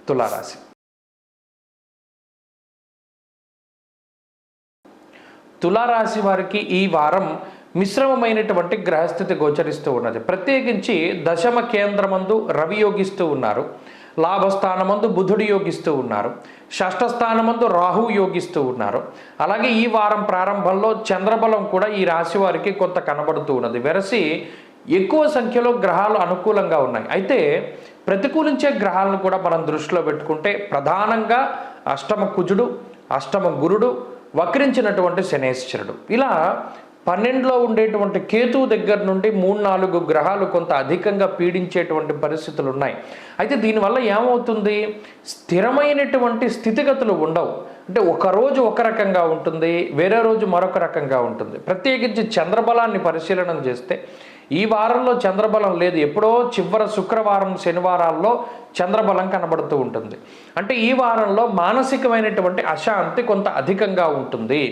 తులారాశి. తులారాశి వారికి ఈ వారం మిశ్రమమైనటువంటి గ్రహస్థితి గోచరిస్తూ ఉన్నది. ప్రత్యేకించి దశమ కేంద్రమందు రవి యోగిస్తూ ఉన్నారు, లాభస్థానమందు బుధుడు యోగిస్తూ ఉన్నారు, షష్ఠస్థానమందు రాహు యోగిస్తూ ఉన్నారు. అలాగే ఈ వారం ప్రారంభంలో చంద్రబలం కూడా ఈ రాశి వారికి కొంత కనబడుతూ ఉన్నది. వెరసి ఎక్కువ సంఖ్యలో గ్రహాలు అనుకూలంగా ఉన్నాయి. అయితే ప్రతికూలించే గ్రహాలను కూడా మనం దృష్టిలో పెట్టుకుంటే ప్రధానంగా అష్టమ కుజుడు, అష్టమ గురుడు, వక్రించినటువంటి శనేశ్వరుడు, ఇలా 12లో ఉండేటువంటి కేతువు దగ్గర నుండి 3-4 గ్రహాలు కొంత అధికంగా పీడించేటువంటి పరిస్థితులు ఉన్నాయి. అయితే దీనివల్ల ఏమవుతుంది, స్థిరమైనటువంటి స్థితిగతులు ఉండవు. అంటే ఒకరోజు ఒక రకంగా ఉంటుంది, వేరే రోజు మరొక రకంగా ఉంటుంది. ప్రత్యేకించి చంద్రబలాన్ని పరిశీలన చేస్తే ఈ వారంలో చంద్రబలం లేదు. ఎప్పుడో చివరి శుక్రవారం, శనివారాల్లో చంద్రబలం కనబడుతూ ఉంటుంది. అంటే ఈ వారంలో మానసికమైనటువంటి అశాంతి కొంత అధికంగా ఉంటుంది,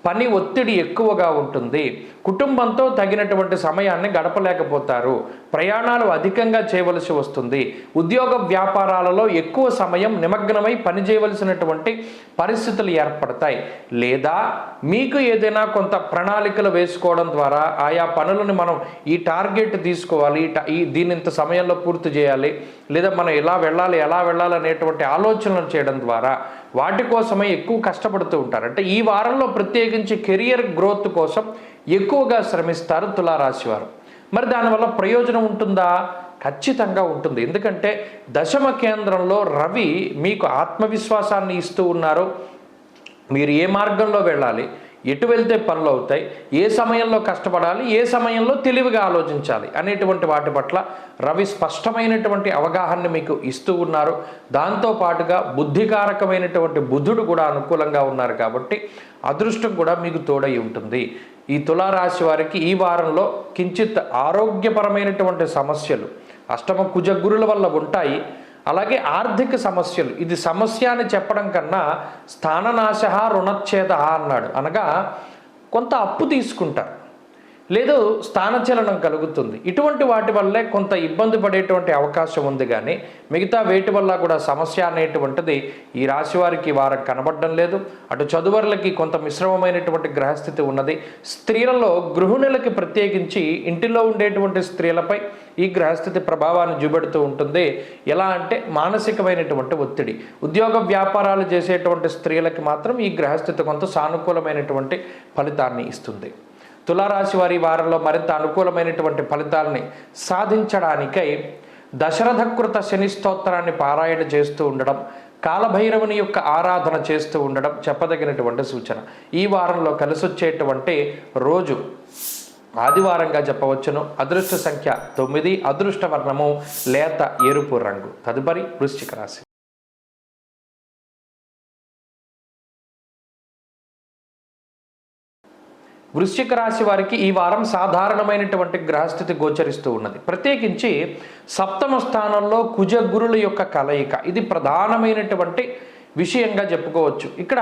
పని ఒత్తిడి ఎక్కువగా ఉంటుంది, కుటుంబంతో తగినటువంటి సమయాన్ని గడపలేకపోతారు, ప్రయాణాలు అధికంగా చేయవలసి వస్తుంది, ఉద్యోగ వ్యాపారాలలో ఎక్కువ సమయం నిమగ్నమై పనిచేయవలసినటువంటి పరిస్థితులు ఏర్పడతాయి. లేదా మీకు ఏదైనా కొంత ప్రణాళికలు వేసుకోవడం ద్వారా ఆయా పనులను మనం ఈ టార్గెట్ తీసుకోవాలి, దీని ఇంత సమయంలో పూర్తి చేయాలి, లేదా మనం ఎలా వెళ్ళాలి అనేటువంటి ఆలోచనలు చేయడం ద్వారా వాటి కోసమే ఎక్కువ కష్టపడుతూ ఉంటారు. అంటే ఈ వారంలో ప్రత్యేకించి కెరియర్ గ్రోత్ కోసం ఎక్కువగా శ్రమిస్తారు తులారాశి వారు. మరి దానివల్ల ప్రయోజనం ఉంటుందా? ఖచ్చితంగా ఉంటుంది. ఎందుకంటే దశమ కేంద్రంలో రవి మీకు ఆత్మవిశ్వాసాన్ని ఇస్తూ ఉన్నారు. మీరు ఏ మార్గంలో వెళ్ళాలి, ఎటు వెళ్తే పనులు అవుతాయి, ఏ సమయంలో కష్టపడాలి, ఏ సమయంలో తెలివిగా ఆలోచించాలి అనేటువంటి వాటి పట్ల రవి స్పష్టమైనటువంటి అవగాహనని మీకు ఇస్తూ ఉన్నారు. దాంతోపాటుగా బుద్ధికారకమైనటువంటి బుధుడు కూడా అనుకూలంగా ఉన్నారు. కాబట్టి అదృష్టం కూడా మీకు తోడై ఉంటుంది. ఈ తులారాశి వారికి ఈ వారంలో కించిత్ ఆరోగ్యపరమైనటువంటి సమస్యలు అష్టమ కుజ గురుల వల్ల ఉంటాయి. అలాగే ఆర్థిక సమస్యలు, ఇది సమస్య అని చెప్పడం కన్నా స్థాననాశ రుణచ్ఛేద అన్నాడు. అనగా కొంత అప్పు తీసుకుంటారు, లేదు స్థానచలనం కలుగుతుంది. ఇటువంటి వాటి వల్లే కొంత ఇబ్బంది పడేటువంటి అవకాశం ఉంది. కానీ మిగతా వేటి వల్ల కూడా సమస్య అనేటువంటిది ఈ రాశి వారికి వారం కనబడడం లేదు. అటు చదువర్లకి కొంత మిశ్రమమైనటువంటి గ్రహస్థితి ఉన్నది. స్త్రీలలో గృహిణులకి ప్రత్యేకించి ఇంటిలో ఉండేటువంటి స్త్రీలపై ఈ గ్రహస్థితి ప్రభావాన్ని చూపెడుతూ ఉంటుంది. ఎలా అంటే మానసికమైనటువంటి ఒత్తిడి. ఉద్యోగ వ్యాపారాలు చేసేటువంటి స్త్రీలకి మాత్రం ఈ గ్రహస్థితి కొంత సానుకూలమైనటువంటి ఫలితాన్ని ఇస్తుంది. తులారాశి వారి వారంలో మరింత అనుకూలమైనటువంటి ఫలితాలని సాధించడానికై దశరథకృత శని స్తోత్రాన్ని పారాయణ చేస్తూ ఉండడం, కాలభైరవుని యొక్క ఆరాధన చేస్తూ ఉండడం చెప్పదగినటువంటి సూచన. ఈ వారంలో కలిసొచ్చేటువంటి రోజు ఆదివారంగా చెప్పవచ్చును. అదృష్ట సంఖ్య 9, అదృష్ట వర్ణము లేత ఎరుపు రంగు. తదుపరి వృశ్చిక రాశి. వృశ్చిక రాశి వారికి ఈ వారం సాధారణమైనటువంటి గ్రహస్థితి గోచరిస్తూ ఉన్నది. ప్రత్యేకించి సప్తమ స్థానంలో కుజ గురుల యొక్క కలయిక, ఇది ప్రధానమైనటువంటి విషయంగా చెప్పుకోవచ్చు. ఇక్కడ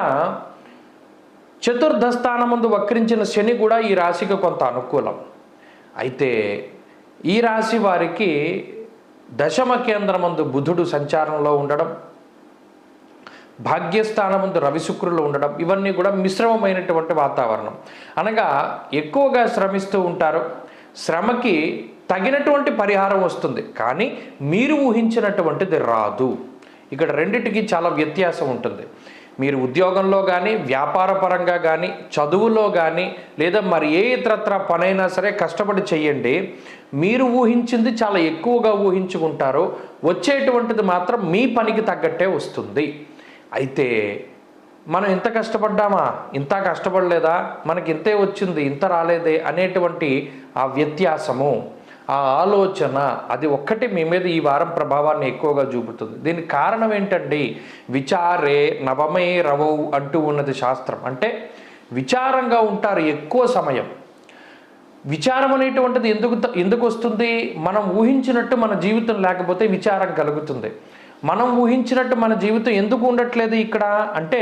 చతుర్థ స్థానమందు వక్రించిన శని కూడా ఈ రాశికి కొంత అనుకూలం. అయితే ఈ రాశి వారికి దశమ కేంద్రమందు బుధుడు సంచారంలో ఉండడం, భాగ్యస్థానమందు రవి శుక్రులు ఉండడం, ఇవన్నీ కూడా మిశ్రమమైనటువంటి వాతావరణం. అనగా ఎక్కువగా శ్రమిస్తూ ఉంటారు, శ్రమకి తగినటువంటి పరిహారం వస్తుంది, కానీ మీరు ఊహించినటువంటిది రాదు. ఇక్కడ రెండిటికి చాలా వ్యత్యాసం ఉంటుంది. మీరు ఉద్యోగంలో కానీ, వ్యాపార పరంగా కానీ, చదువులో కానీ, లేదా మరి ఏ ఇతరత్ర పనైనా సరే కష్టపడి చెయ్యండి, మీరు ఊహించింది చాలా ఎక్కువగా ఊహించుకుంటారు, వచ్చేటువంటిది మాత్రం మీ పనికి తగ్గట్టే వస్తుంది. అయితే మనం ఇంత కష్టపడ్డామా, ఇంత కష్టపడలేదా, మనకి ఇంతే వచ్చింది ఇంత రాలేదే అనేటువంటి ఆ వ్యత్యాసము, ఆ ఆలోచన, అది ఒక్కటి మీ మీద ఈ వారం ప్రభావాన్ని ఎక్కువగా చూపుతుంది. దీనికి కారణం ఏంటండి? విచారే నవమే రవౌ అంటూ ఉన్నది శాస్త్రం. అంటే విచారంగా ఉంటారు ఎక్కువ సమయం. విచారం అనేటువంటిది ఎందుకు వస్తుంది? మనం ఊహించినట్టు మన జీవితం లేకపోతే విచారం కలుగుతుంది. మనం ఊహించినట్టు మన జీవితం ఎందుకు ఉండట్లేదు ఇక్కడ అంటే,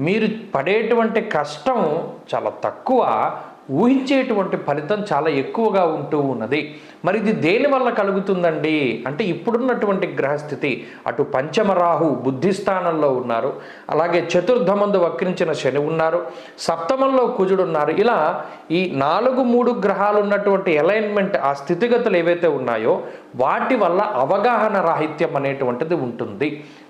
మీరు పడేటువంటి కష్టం చాలా తక్కువ, ఊహించేటువంటి ఫలితం చాలా ఎక్కువగా ఉంటూ ఉన్నది. మరి ఇది దేని వల్ల కలుగుతుందండి అంటే, ఇప్పుడున్నటువంటి గ్రహస్థితి, అటు పంచమ రాహు బుద్ధిస్థానంలో ఉన్నారు, అలాగే చతుర్థమందు వక్రించిన శని ఉన్నారు, సప్తమంలో కుజుడు ఉన్నారు. ఇలా ఈ 4-3 గ్రహాలు ఉన్నటువంటి అలైన్మెంట్, ఆ స్థితిగతులు ఏవైతే ఉన్నాయో వాటి వల్ల అవగాహన రాహిత్యం అనేటువంటిది ఉంటుంది.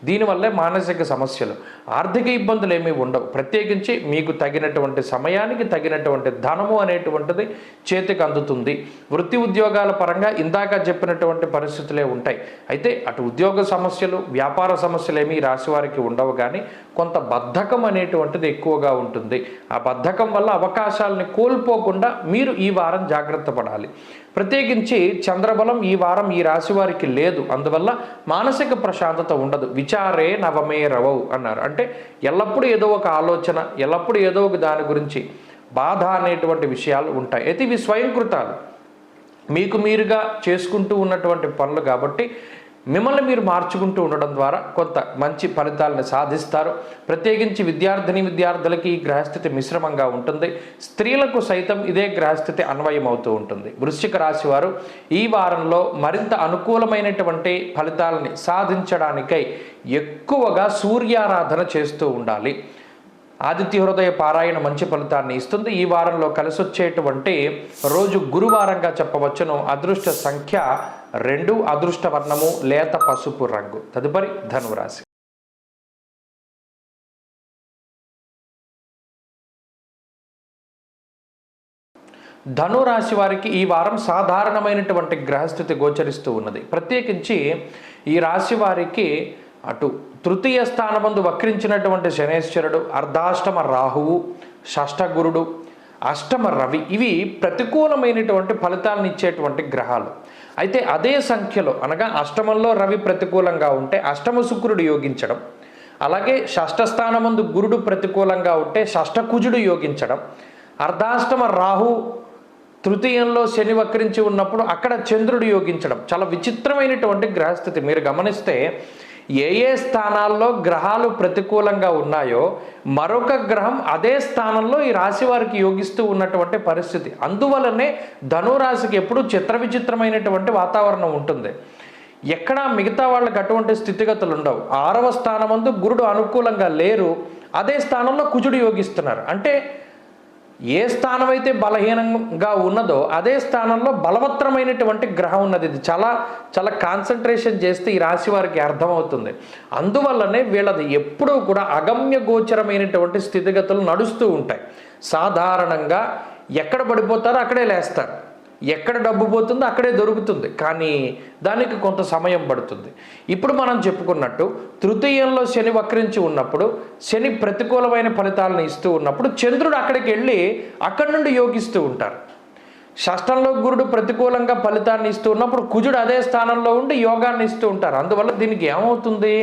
దీనివల్లే మానసిక సమస్యలు, ఆర్థిక ఇబ్బందులు ఏమీ ఉండవు. ప్రత్యేకించి మీకు తగినటువంటి సమయానికి తగినటువంటి ధనము అనేటువంటిది చేతికి అందుతుంది. వృత్తి ఉద్యోగాల పరంగా ఇందాక చెప్పినటువంటి పరిస్థితులే ఉంటాయి. అయితే అటు ఉద్యోగ సమస్యలు, వ్యాపార సమస్యలు ఏమీ రాశి వారికి ఉండవు, కానీ కొంత బద్ధకం అనేటువంటిది ఎక్కువగా ఉంటుంది. ఆ బద్ధకం వల్ల అవకాశాలని కోల్పోకుండా మీరు ఈ వారం జాగ్రత్త పడాలి. ప్రత్యేకించి చంద్రబలం ఈ వారం ఈ రాశి వారికి లేదు, అందువల్ల మానసిక ప్రశాంతత ఉండదు. విచారే నవమే రవౌ అన్నారు. అంటే ఎల్లప్పుడూ ఏదో ఒక ఆలోచన, ఎల్లప్పుడూ ఏదో ఒక దాని గురించి బాధ అనేటువంటి విషయాలు ఉంటాయి. అయితే ఇవి స్వయంకృతాలు, మీకు మీరుగా చేసుకుంటూ ఉన్నటువంటి పనులు కాబట్టి మిమ్మల్ని మీరు మార్చుకుంటూ ఉండడం ద్వారా కొంత మంచి ఫలితాలను సాధిస్తారు. ప్రత్యేకించి విద్యార్థులకి ఈ గ్రహస్థితి మిశ్రమంగా ఉంటుంది. స్త్రీలకు సైతం ఇదే గ్రహస్థితి అన్వయం అవుతూ ఉంటుంది. వృశ్చిక రాశి వారు ఈ వారంలో మరింత అనుకూలమైనటువంటి ఫలితాలని సాధించడానికై ఎక్కువగా సూర్యారాధన చేస్తూ ఉండాలి. ఆదిత్య హృదయ పారాయణ మంచి ఫలితాన్ని ఇస్తుంది. ఈ వారంలో కలిసొచ్చేటువంటి రోజు గురువారంగా చెప్పవచ్చును. అదృష్ట సంఖ్య 2, అదృష్ట వర్ణము లేత పసుపు రంగు. తదుపరి ధనురాశి. ధనురాశి వారికి ఈ వారం సాధారణమైనటువంటి గ్రహస్థితి గోచరిస్తూ ఉన్నది. ప్రత్యేకించి ఈ రాశి వారికి అటు తృతీయ స్థానమందు వక్రించినటువంటి శనేశ్వరుడు, అర్ధాష్టమ రాహువు, షష్ఠ గురుడు, అష్టమ రవి, ఇవి ప్రతికూలమైనటువంటి ఫలితాలను ఇచ్చేటువంటి గ్రహాలు. అయితే అదే సంఖ్యలో, అనగా అష్టమంలో రవి ప్రతికూలంగా ఉంటే అష్టమ శుక్రుడు యోగించడం, అలాగే షష్ఠ స్థానమందు గురుడు ప్రతికూలంగా ఉంటే షష్ఠ కుజుడు యోగించడం, అర్ధాష్టమ రాహు తృతీయంలో శని వక్రించి ఉన్నప్పుడు అక్కడ చంద్రుడు యోగించడం, చాలా విచిత్రమైనటువంటి గ్రహస్థితి. మీరు గమనిస్తే ఏ ఏ స్థానాల్లో గ్రహాలు ప్రతికూలంగా ఉన్నాయో మరొక గ్రహం అదే స్థానంలో ఈ రాశి వారికి యోగిస్తూ ఉన్నటువంటి పరిస్థితి. అందువలనే ధనురాశికి ఎప్పుడూ చిత్ర విచిత్రమైనటువంటి వాతావరణం ఉంటుంది. ఎక్కడా మిగతా వాళ్ళకి అటువంటి స్థితిగతులు ఉండవు. 6వ స్థానమందు గురుడు అనుకూలంగా లేరు, అదే స్థానంలో కుజుడు యోగిస్తున్నారు. అంటే ఏ స్థానం అయితే బలహీనంగా ఉన్నదో అదే స్థానంలో బలవత్తరమైనటువంటి గ్రహం ఉన్నది. ఇది చాలా చాలా కాన్సన్ట్రేషన్ చేస్తే ఈ రాశి వారికి అర్థమవుతుంది. అందువల్లనే వీళ్ళది ఎప్పుడూ కూడా అగమ్య గోచరమైనటువంటి స్థితిగతులు నడుస్తూ ఉంటాయి. సాధారణంగా ఎక్కడ పడిపోతారో అక్కడే లేస్తారు, ఎక్కడ డబ్బు పోతుందో అక్కడే దొరుకుతుంది, కానీ దానికి కొంత సమయం పడుతుంది. ఇప్పుడు మనం చెప్పుకున్నట్టు తృతీయంలో శని వక్రించి ఉన్నప్పుడు, శని ప్రతికూలమైన ఫలితాలను ఇస్తూ ఉన్నప్పుడు చంద్రుడు అక్కడికి వెళ్ళి అక్కడి నుండి యోగిస్తూ ఉంటారు. షష్టంలో గురుడు ప్రతికూలంగా ఫలితాన్ని ఇస్తూ ఉన్నప్పుడు కుజుడు అదే స్థానంలో ఉండి యోగాన్ని ఇస్తూ ఉంటారు. అందువల్ల దీనికి ఏమవుతుంది,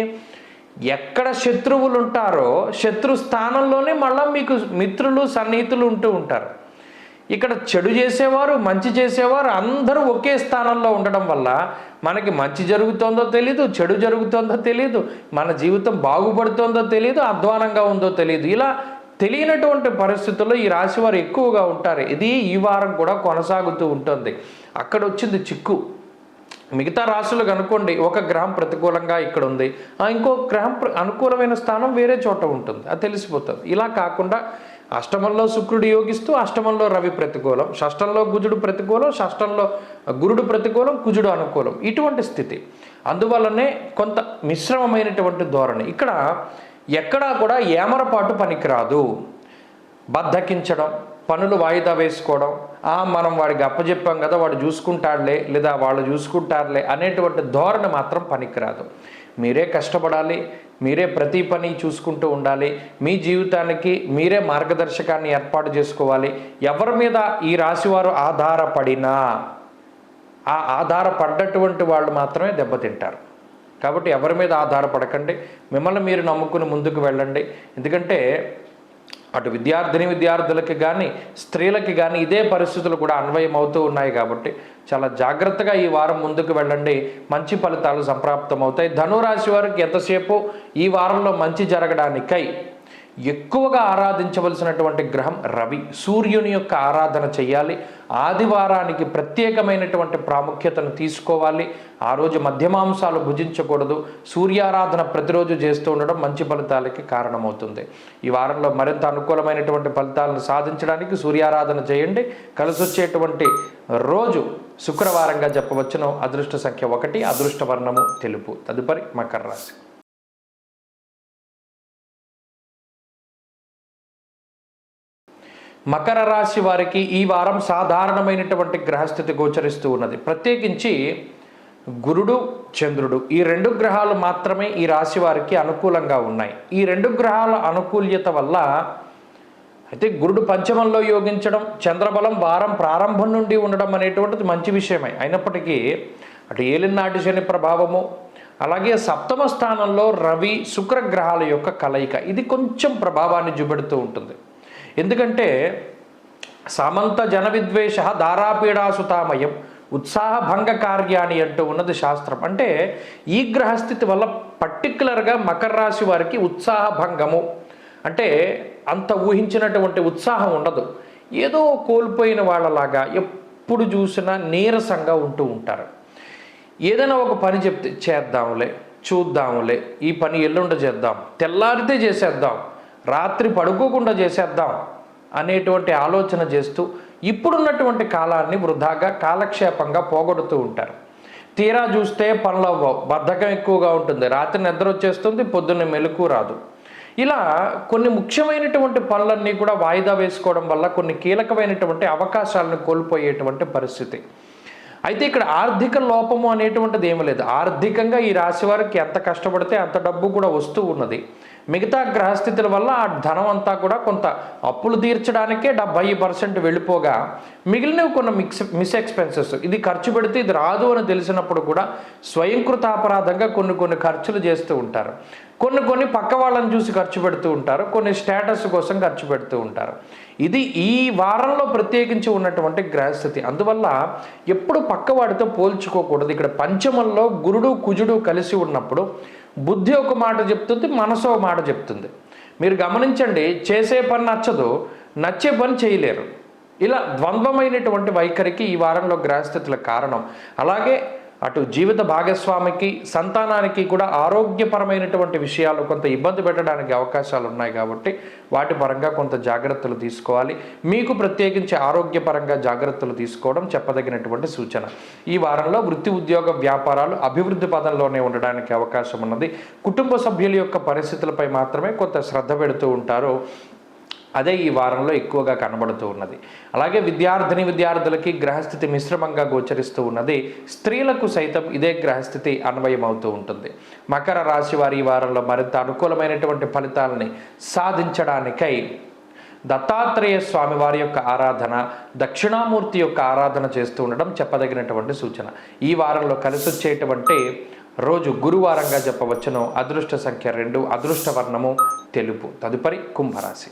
ఎక్కడ శత్రువులు ఉంటారో శత్రు స్థానంలోనే మళ్ళీ మీకు మిత్రులు సన్నిహితులు ఉంటూ ఉంటారు. ఇక్కడ చెడు చేసేవారు మంచి చేసేవారు అందరూ ఒకే స్థానంలో ఉండడం వల్ల మనకి మంచి జరుగుతుందో తెలీదు, చెడు జరుగుతుందో తెలీదు, మన జీవితం బాగుపడుతుందో తెలీదు, అధ్వానంగా ఉందో తెలీదు. ఇలా తెలియనటువంటి పరిస్థితుల్లో ఈ రాశి వారు ఎక్కువగా ఉంటారు. ఇది ఈ వారం కూడా కొనసాగుతూ ఉంటుంది. అక్కడ వచ్చింది చిక్కు. మిగతా రాశులు కనుకోండి, ఒక గ్రహం ప్రతికూలంగా ఇక్కడ ఉంది, ఇంకో గ్రహం అనుకూలమైన స్థానం వేరే చోట ఉంటుంది, అది తెలిసిపోతుంది. ఇలా కాకుండా అష్టమంలో శుక్రుడు యోగిస్తూ అష్టమంలో రవి ప్రతికూలం, షష్టంలో కుజుడు ప్రతికూలం, షష్టంలో గురుడు ప్రతికూలం, కుజుడు అనుకూలం, ఇటువంటి స్థితి. అందువల్లనే కొంత మిశ్రమమైనటువంటి ధోరణి. ఇక్కడ ఎక్కడా కూడా ఏమరపాటు పనికిరాదు. బద్ధకించడం, పనులు వాయిదా వేసుకోవడం, మనం వాడికి అప్పచెప్పాం కదా వాడు చూసుకుంటాడులే లేదా వాళ్ళు చూసుకుంటారులే అనేటువంటి ధోరణి మాత్రం పనికిరాదు. మీరే కష్టపడాలి, మీరే ప్రతి పని చూసుకుంటూ ఉండాలి, మీ జీవితానికి మీరే మార్గదర్శకాన్ని ఏర్పాటు చేసుకోవాలి. ఎవరి మీద ఈ రాశివారు ఆధారపడినా ఆ ఆధారపడ్డటువంటి వాళ్ళు మాత్రమే దెబ్బతింటారు. కాబట్టి ఎవరి మీద ఆధారపడకండి, మిమ్మల్ని మీరు నమ్ముకుని ముందుకు వెళ్ళండి. ఎందుకంటే అటు విద్యార్థులకి కానీ స్త్రీలకి కానీ ఇదే పరిస్థితులు కూడా అన్వయం అవుతూ ఉన్నాయి. కాబట్టి చాలా జాగ్రత్తగా ఈ వారం ముందుకు వెళ్ళండి, మంచి ఫలితాలు సంప్రాప్తమవుతాయి. ధనురాశి వారికి ఎంతసేపు ఈ వారంలో మంచి జరగడానికై ఎక్కువగా ఆరాధించవలసినటువంటి గ్రహం రవి. సూర్యుని యొక్క ఆరాధన చేయాలి. ఆదివారానికి ప్రత్యేకమైనటువంటి ప్రాముఖ్యతను తీసుకోవాలి. ఆ రోజు మధ్యమాంసాలు భుజించకూడదు. సూర్యారాధన ప్రతిరోజు చేస్తూ ఉండడం మంచి ఫలితాలకి కారణమవుతుంది. ఈ వారంలో మరింత అనుకూలమైనటువంటి ఫలితాలను సాధించడానికి సూర్యారాధన చేయండి. కలిసి వచ్చేటువంటి రోజు శుక్రవారంగా చెప్పవచ్చును. అదృష్ట సంఖ్య 1, అదృష్ట వర్ణము తెలుపు. తదుపరి మకర రాశి. మకర రాశి వారికి ఈ వారం సాధారణమైనటువంటి గ్రహస్థితి గోచరిస్తూ ఉన్నది. ప్రత్యేకించి గురుడు, చంద్రుడు ఈ 2 గ్రహాలు మాత్రమే ఈ రాశి వారికి అనుకూలంగా ఉన్నాయి. ఈ 2 గ్రహాల అనుకూల్యత వల్ల అయితే గురుడు పంచమంలో యోగించడం, చంద్రబలం వారం ప్రారంభం నుండి ఉండడం అనేటువంటిది మంచి విషయమే. అయినప్పటికీ అటు ఏలినాటి శని ప్రభావము, అలాగే సప్తమ స్థానంలో రవి శుక్ర గ్రహాల యొక్క కలయిక ఇది కొంచెం ప్రభావాన్ని చూపెడుతూ ఉంటుంది. ఎందుకంటే సామంత జన విద్వేష దారాపీడాసుతామయం ఉత్సాహ భంగ కార్యాన్ని అంటూ ఉన్నది శాస్త్రం. అంటే ఈ గ్రహస్థితి వల్ల పర్టికులర్గా మకర రాశి వారికి ఉత్సాహ భంగము అంటే అంత ఊహించినటువంటి ఉత్సాహం ఉండదు. ఏదో కోల్పోయిన వాళ్ళలాగా ఎప్పుడు చూసినా నీరసంగా ఉంటూ ఉంటారు. ఏదైనా ఒక పని చెప్తే చేద్దాంలే, చూద్దాంలే, ఈ పని ఎల్లుండ చేద్దాం, తెల్లారితే చేసేద్దాం, రాత్రి పడుకోకుండా చేసేద్దాం అనేటువంటి ఆలోచన చేస్తూ ఇప్పుడున్నటువంటి కాలాన్ని వృధాగా కాలక్షేపంగా పోగొడుతూ ఉంటారు. తీరా చూస్తే పనులు అవ్వవు, బద్ధకం ఎక్కువగా ఉంటుంది, రాత్రి నిద్ర వచ్చేస్తుంది, పొద్దున్న మెలకు రాదు. ఇలా కొన్ని ముఖ్యమైనటువంటి పనులన్నీ కూడా వాయిదా వేసుకోవడం వల్ల కొన్ని కీలకమైనటువంటి అవకాశాలను కోల్పోయేటువంటి పరిస్థితి. అయితే ఇక్కడ ఆర్థిక లోపము అనేటువంటిది ఏమీ లేదు. ఆర్థికంగా ఈ రాశి వారికి ఎంత కష్టపడితే అంత డబ్బు కూడా వస్తూ ఉన్నది. మిగతా గ్రహస్థితుల వల్ల ఆ ధనం అంతా కూడా కొంత అప్పులు తీర్చడానికే 70% వెళ్ళిపోగా మిగిలినవి కొన్ని మిస్ ఎక్స్పెన్సెస్, ఇది ఖర్చు పెడితే ఇది రాదు అని తెలిసినప్పుడు కూడా స్వయంకృతాపరాధంగా కొన్ని ఖర్చులు చేస్తూ ఉంటారు. కొన్ని పక్క వాళ్ళని చూసి ఖర్చు పెడుతూ ఉంటారు, కొన్ని స్టేటస్ కోసం ఖర్చు పెడుతూ ఉంటారు. ఇది ఈ వారంలో ప్రత్యేకించి ఉన్నటువంటి గ్రహస్థితి. అందువల్ల ఎప్పుడు పక్కవాడితో పోల్చుకోకూడదు. ఇక్కడ పంచమంలో గురుడు కుజుడు కలిసి ఉన్నప్పుడు బుద్ధి ఒక మాట చెప్తుంది, మనసు ఒక మాట చెప్తుంది. మీరు గమనించండి, చేసే పని నచ్చదు, నచ్చే పని చేయలేరు. ఇలా ద్వంద్వమైనటువంటి వైఖరికి ఈ వారంలో గ్రహస్థితుల కారణం. అలాగే అటు జీవిత భాగస్వామికి సంతానానికి కూడా ఆరోగ్యపరమైనటువంటి విషయాలు కొంత ఇబ్బంది పెట్టడానికి అవకాశాలు ఉన్నాయి. కాబట్టి వాటి పరంగా కొంత జాగ్రత్తలు తీసుకోవాలి. మీకు ప్రత్యేకించి ఆరోగ్యపరంగా జాగ్రత్తలు తీసుకోవడం చెప్పదగినటువంటి సూచన. ఈ వారంలో వృత్తి ఉద్యోగ వ్యాపారాలు అభివృద్ధి పదంలోనే ఉండడానికి అవకాశం ఉన్నది. కుటుంబ సభ్యుల యొక్క పరిస్థితులపై మాత్రమే కొంత శ్రద్ధ పెడుతూ ఉంటారు, అదే ఈ వారంలో ఎక్కువగా కనబడుతూ ఉన్నది. అలాగే విద్యార్థులకి గ్రహస్థితి మిశ్రమంగా గోచరిస్తూ ఉన్నది. స్త్రీలకు సైతం ఇదే గ్రహస్థితి అన్వయం అవుతూ ఉంటుంది. మకర రాశి వారి ఈ వారంలో మరింత అనుకూలమైనటువంటి ఫలితాలని సాధించడానికై దత్తాత్రేయ స్వామి వారి యొక్క ఆరాధన, దక్షిణామూర్తి యొక్క ఆరాధన చేస్తూ ఉండడం చెప్పదగినటువంటి సూచన. ఈ వారంలో కలిసి వచ్చేటువంటి రోజు గురువారంగా చెప్పవచ్చును. అదృష్ట సంఖ్య 2, అదృష్ట వర్ణము తెలుపు. తదుపరి కుంభరాశి.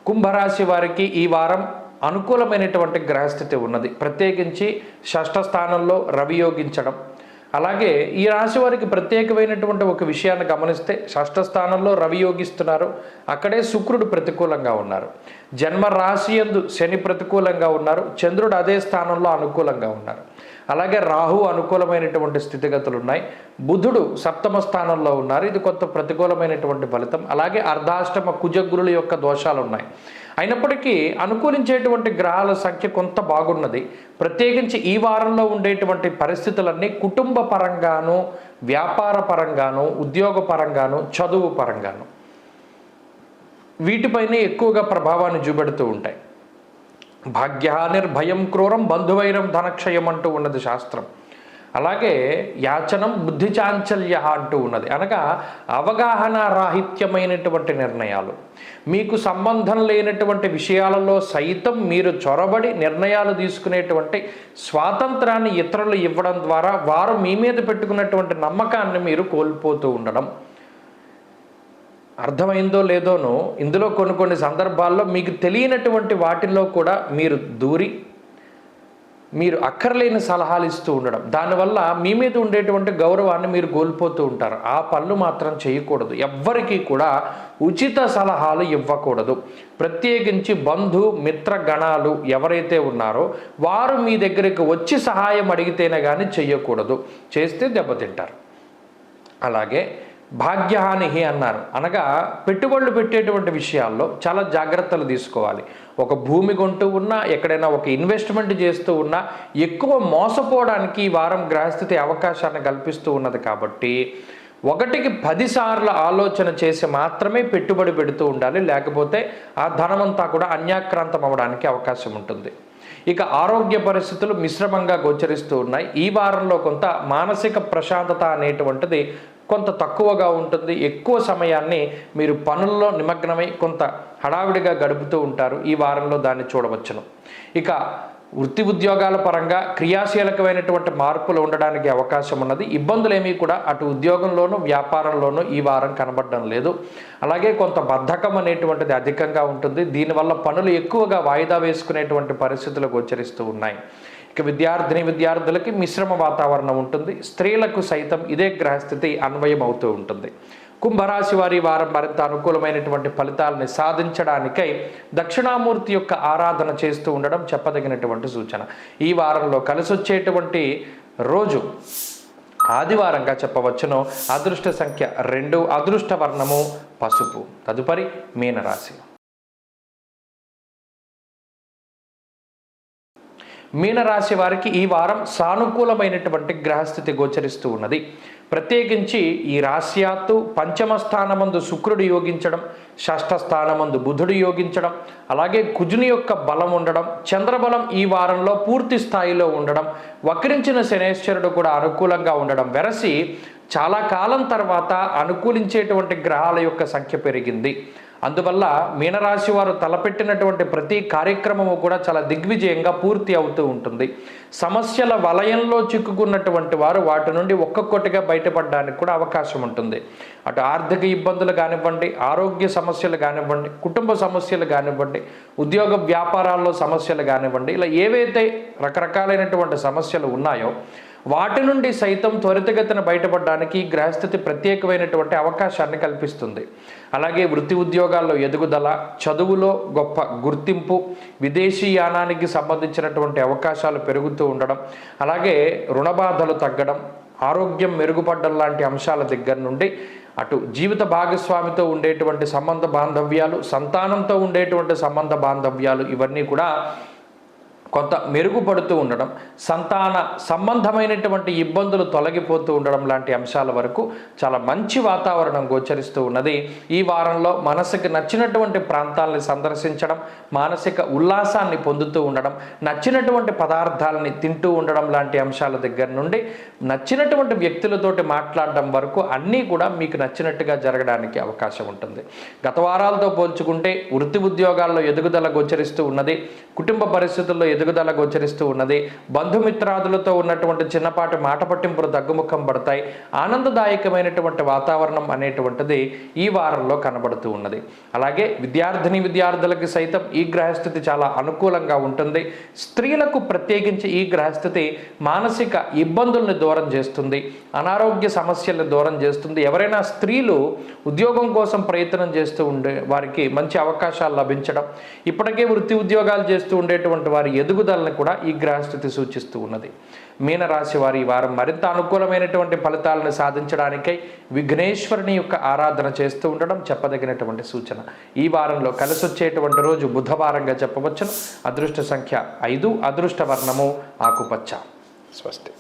కుంభరాశి వారికి ఈ వారం అనుకూలమైనటువంటి గ్రహస్థితి ఉన్నది. ప్రత్యేకించి షష్ఠ స్థానంలో రవి యోగించడం. అలాగే ఈ రాశి వారికి ప్రత్యేకమైనటువంటి ఒక విషయాన్ని గమనిస్తే, షష్ఠ స్థానంలో రవి యోగిస్తున్నారు, అక్కడే శుక్రుడు ప్రతికూలంగా ఉన్నారు. జన్మ రాశి యందు శని ప్రతికూలంగా ఉన్నారు, చంద్రుడు అదే స్థానంలో అనుకూలంగా ఉన్నారు. అలాగే రాహు అనుకూలమైనటువంటి స్థితిగతులు ఉన్నాయి. బుధుడు సప్తమ స్థానంలో ఉన్నారు, ఇది కొంత ప్రతికూలమైనటువంటి ఫలితం. అలాగే అర్ధాష్టమ కుజగురుల యొక్క దోషాలు ఉన్నాయి. అయినప్పటికీ అనుకూలించేటువంటి గ్రహాల సంఖ్య కొంత బాగున్నది. ప్రత్యేకించి ఈ వారంలో ఉండేటువంటి పరిస్థితులన్నీ కుటుంబ పరంగాను, వ్యాపార పరంగాను, ఉద్యోగ పరంగాను, చదువు పరంగాను వీటిపైనే ఎక్కువగా ప్రభావాన్ని చూపెడుతూ ఉంటాయి. భాగ్యానిర్భయం క్రూరం బంధువైరం ధనక్షయం అంటూ ఉన్నది శాస్త్రం. అలాగే యాచనం బుద్ధి చాంచల్య అంటూ ఉన్నది. అనగా అవగాహన రాహిత్యమైనటువంటి నిర్ణయాలు, మీకు సంబంధం లేనటువంటి విషయాలలో సైతం మీరు చొరబడి నిర్ణయాలు తీసుకునేటువంటి స్వాతంత్రాన్ని ఇతరులు ఇవ్వడం ద్వారా వారు మీ మీద పెట్టుకున్నటువంటి నమ్మకాన్ని మీరు కోల్పోతూ ఉండడం. అర్థమైందో లేదోనో ఇందులో కొన్ని సందర్భాల్లో మీకు తెలియనటువంటి వాటిల్లో కూడా మీరు దూరి మీరు అక్కర్లేని సలహాలు ఇస్తూ ఉండడం, దానివల్ల మీ మీద ఉండేటువంటి గౌరవాన్ని మీరు కోల్పోతూ ఉంటారు. ఆ పనులు మాత్రం చేయకూడదు. ఎవ్వరికీ కూడా ఉచిత సలహాలు ఇవ్వకూడదు. ప్రత్యేకించి బంధు మిత్ర గణాలు ఎవరైతే ఉన్నారో వారు మీ దగ్గరికి వచ్చి సహాయం అడిగితేనే కానీ చెయ్యకూడదు. చేస్తే దెబ్బతింటారు. అలాగే భాగ్యహాని అన్నారు, అనగా పెట్టుబడులు పెట్టేటువంటి విషయాల్లో చాలా జాగ్రత్తలు తీసుకోవాలి. ఒక భూమి కొంటూ ఉన్నా, ఎక్కడైనా ఒక ఇన్వెస్ట్మెంట్ చేస్తూ ఉన్నా ఎక్కువ మోసపోవడానికి ఈ వారం గ్రహస్థితి అవకాశాన్ని కల్పిస్తూ ఉన్నది. కాబట్టి 1కి 10 సార్లు ఆలోచన చేసి మాత్రమే పెట్టుబడి పెడుతూ ఉండాలి. లేకపోతే ఆ ధనమంతా కూడా అన్యాక్రాంతం అవ్వడానికి అవకాశం ఉంటుంది. ఇక ఆరోగ్య పరిస్థితులు మిశ్రమంగా గోచరిస్తూ ఉన్నాయి. ఈ వారంలో కొంత మానసిక ప్రశాంతత అనేటువంటిది కొంత తక్కువగా ఉంటుంది. ఎక్కువ సమయాన్ని మీరు పనుల్లో నిమగ్నమై కొంత హడావిడిగా గడుపుతూ ఉంటారు. ఈ వారంలో దాన్ని చూడవచ్చును. ఇక వృత్తి ఉద్యోగాల పరంగా క్రియాశీలకమైనటువంటి మార్పులు ఉండడానికి అవకాశం ఉన్నది. ఇబ్బందులేమీ కూడా అటు ఉద్యోగంలోనూ వ్యాపారంలోనూ ఈ వారం కనబడడం లేదు. అలాగే కొంత బద్ధకం అనేటువంటిది అధికంగా ఉంటుంది. దీనివల్ల పనులు ఎక్కువగా వాయిదా వేసుకునేటువంటి పరిస్థితులు గోచరిస్తూ ఉన్నాయి. ఇక విద్యార్థులకి మిశ్రమ వాతావరణం ఉంటుంది. స్త్రీలకు సైతం ఇదే గ్రహస్థితి అన్వయం అవుతూ ఉంటుంది. కుంభరాశి వారి వారం మరింత అనుకూలమైనటువంటి ఫలితాలని సాధించడానికై దక్షిణామూర్తి యొక్క ఆరాధన చేస్తూ ఉండడం చెప్పదగినటువంటి సూచన. ఈ వారంలో కలిసొచ్చేటువంటి రోజు ఆదివారంగా చెప్పవచ్చును. అదృష్ట సంఖ్య 2, అదృష్ట వర్ణము పసుపు. తదుపరి మీనరాశి. మీనరాశి వారికి ఈ వారం సానుకూలమైనటువంటి గ్రహస్థితి గోచరిస్తూ ఉన్నది. ప్రత్యేకించి ఈ రాశ్యాత్తు పంచమ స్థానమందు శుక్రుడు యోగించడం, షష్ఠ స్థానమందు బుధుడు యోగించడం, అలాగే కుజుని యొక్క బలం ఉండడం, చంద్రబలం ఈ వారంలో పూర్తి స్థాయిలో ఉండడం, వక్రించిన శనేశ్వరుడు కూడా అనుకూలంగా ఉండడం వెరసి చాలా కాలం తర్వాత అనుకూలించేటువంటి గ్రహాల యొక్క సంఖ్య పెరిగింది. అందువల్ల మీనరాశి వారు తలపెట్టినటువంటి ప్రతి కార్యక్రమము కూడా చాలా దిగ్విజయంగా పూర్తి అవుతూ ఉంటుంది. సమస్యల వలయంలో చిక్కుకున్నటువంటి వారు వాటి నుండి ఒక్కొక్కటిగా బయటపడడానికి కూడా అవకాశం ఉంటుంది. అటు ఆర్థిక ఇబ్బందులు కానివ్వండి, ఆరోగ్య సమస్యలు కానివ్వండి, కుటుంబ సమస్యలు కానివ్వండి, ఉద్యోగ వ్యాపారాల్లో సమస్యలు కానివ్వండి, ఇలా ఏవైతే రకరకాలైనటువంటి సమస్యలు ఉన్నాయో వాటి నుండి సైతం త్వరితగతిన బయటపడడానికి గ్రహస్థితి ప్రత్యేకమైనటువంటి అవకాశాన్ని కల్పిస్తుంది. అలాగే వృత్తి ఉద్యోగాల్లో ఎదుగుదల, చదువులో గొప్ప గుర్తింపు, విదేశీయానానికి సంబంధించినటువంటి అవకాశాలు పెరుగుతూ ఉండడం, అలాగే రుణబాధలు తగ్గడం, ఆరోగ్యం మెరుగుపడడం లాంటి అంశాల దగ్గర నుండి అటు జీవిత భాగస్వామితో ఉండేటువంటి సంబంధ బాంధవ్యాలు, సంతానంతో ఉండేటువంటి సంబంధ బాంధవ్యాలు, ఇవన్నీ కూడా కొంత మెరుగుపడుతూ ఉండడం, సంతాన సంబంధమైనటువంటి ఇబ్బందులు తొలగిపోతూ ఉండడం లాంటి అంశాల వరకు చాలా మంచి వాతావరణం గోచరిస్తూ ఉన్నది. ఈ వారంలో మనసుకి నచ్చినటువంటి ప్రాంతాలని సందర్శించడం, మానసిక ఉల్లాసాన్ని పొందుతూ ఉండడం, నచ్చినటువంటి పదార్థాలని తింటూ ఉండడం లాంటి అంశాల దగ్గర నుండి నచ్చినటువంటి వ్యక్తులతోటి మాట్లాడడం వరకు అన్నీ కూడా మీకు నచ్చినట్టుగా జరగడానికి అవకాశం ఉంటుంది. గత వారాలతో పోల్చుకుంటే వృత్తి ఉద్యోగాల్లో ఎదుగుదల గోచరిస్తూ ఉన్నది, కుటుంబ పరిస్థితుల్లో ఎదుగుదల గోచరిస్తూ ఉన్నది, బంధుమిత్రాదులతో ఉన్నటువంటి చిన్నపాటి మాట పట్టింపులు తగ్గుముఖం పడతాయి, ఆనందదాయకమైనటువంటి వాతావరణం అనేటువంటిది ఈ వారంలో కనబడుతూ ఉన్నది. అలాగే విద్యార్థులకి సైతం ఈ గ్రహస్థితి చాలా అనుకూలంగా ఉంటుంది. స్త్రీలకు ప్రత్యేకించి ఈ గ్రహస్థితి మానసిక ఇబ్బందుల్ని దూరం చేస్తుంది, అనారోగ్య సమస్యల్ని దూరం చేస్తుంది. ఎవరైనా స్త్రీలు ఉద్యోగం కోసం ప్రయత్నం చేస్తూ ఉండే వారికి మంచి అవకాశాలు లభించడం, ఇప్పటికే వృత్తి ఉద్యోగాలు చేస్తూ ఉండేటువంటి వారి ఎదుగుదలను కూడా ఈ గ్రహస్థితి సూచిస్తూ ఉన్నది. మీనరాశి వారి ఈ వారం మరింత అనుకూలమైనటువంటి ఫలితాలను సాధించడానికై విఘ్నేశ్వరుని యొక్క ఆరాధన చేస్తూ ఉండడం చెప్పదగినటువంటి సూచన. ఈ వారంలో కలిసొచ్చేటువంటి రోజు బుధవారంగా చెప్పవచ్చును. అదృష్ట సంఖ్య 5, అదృష్ట వర్ణము ఆకుపచ్చ. స్వస్తి.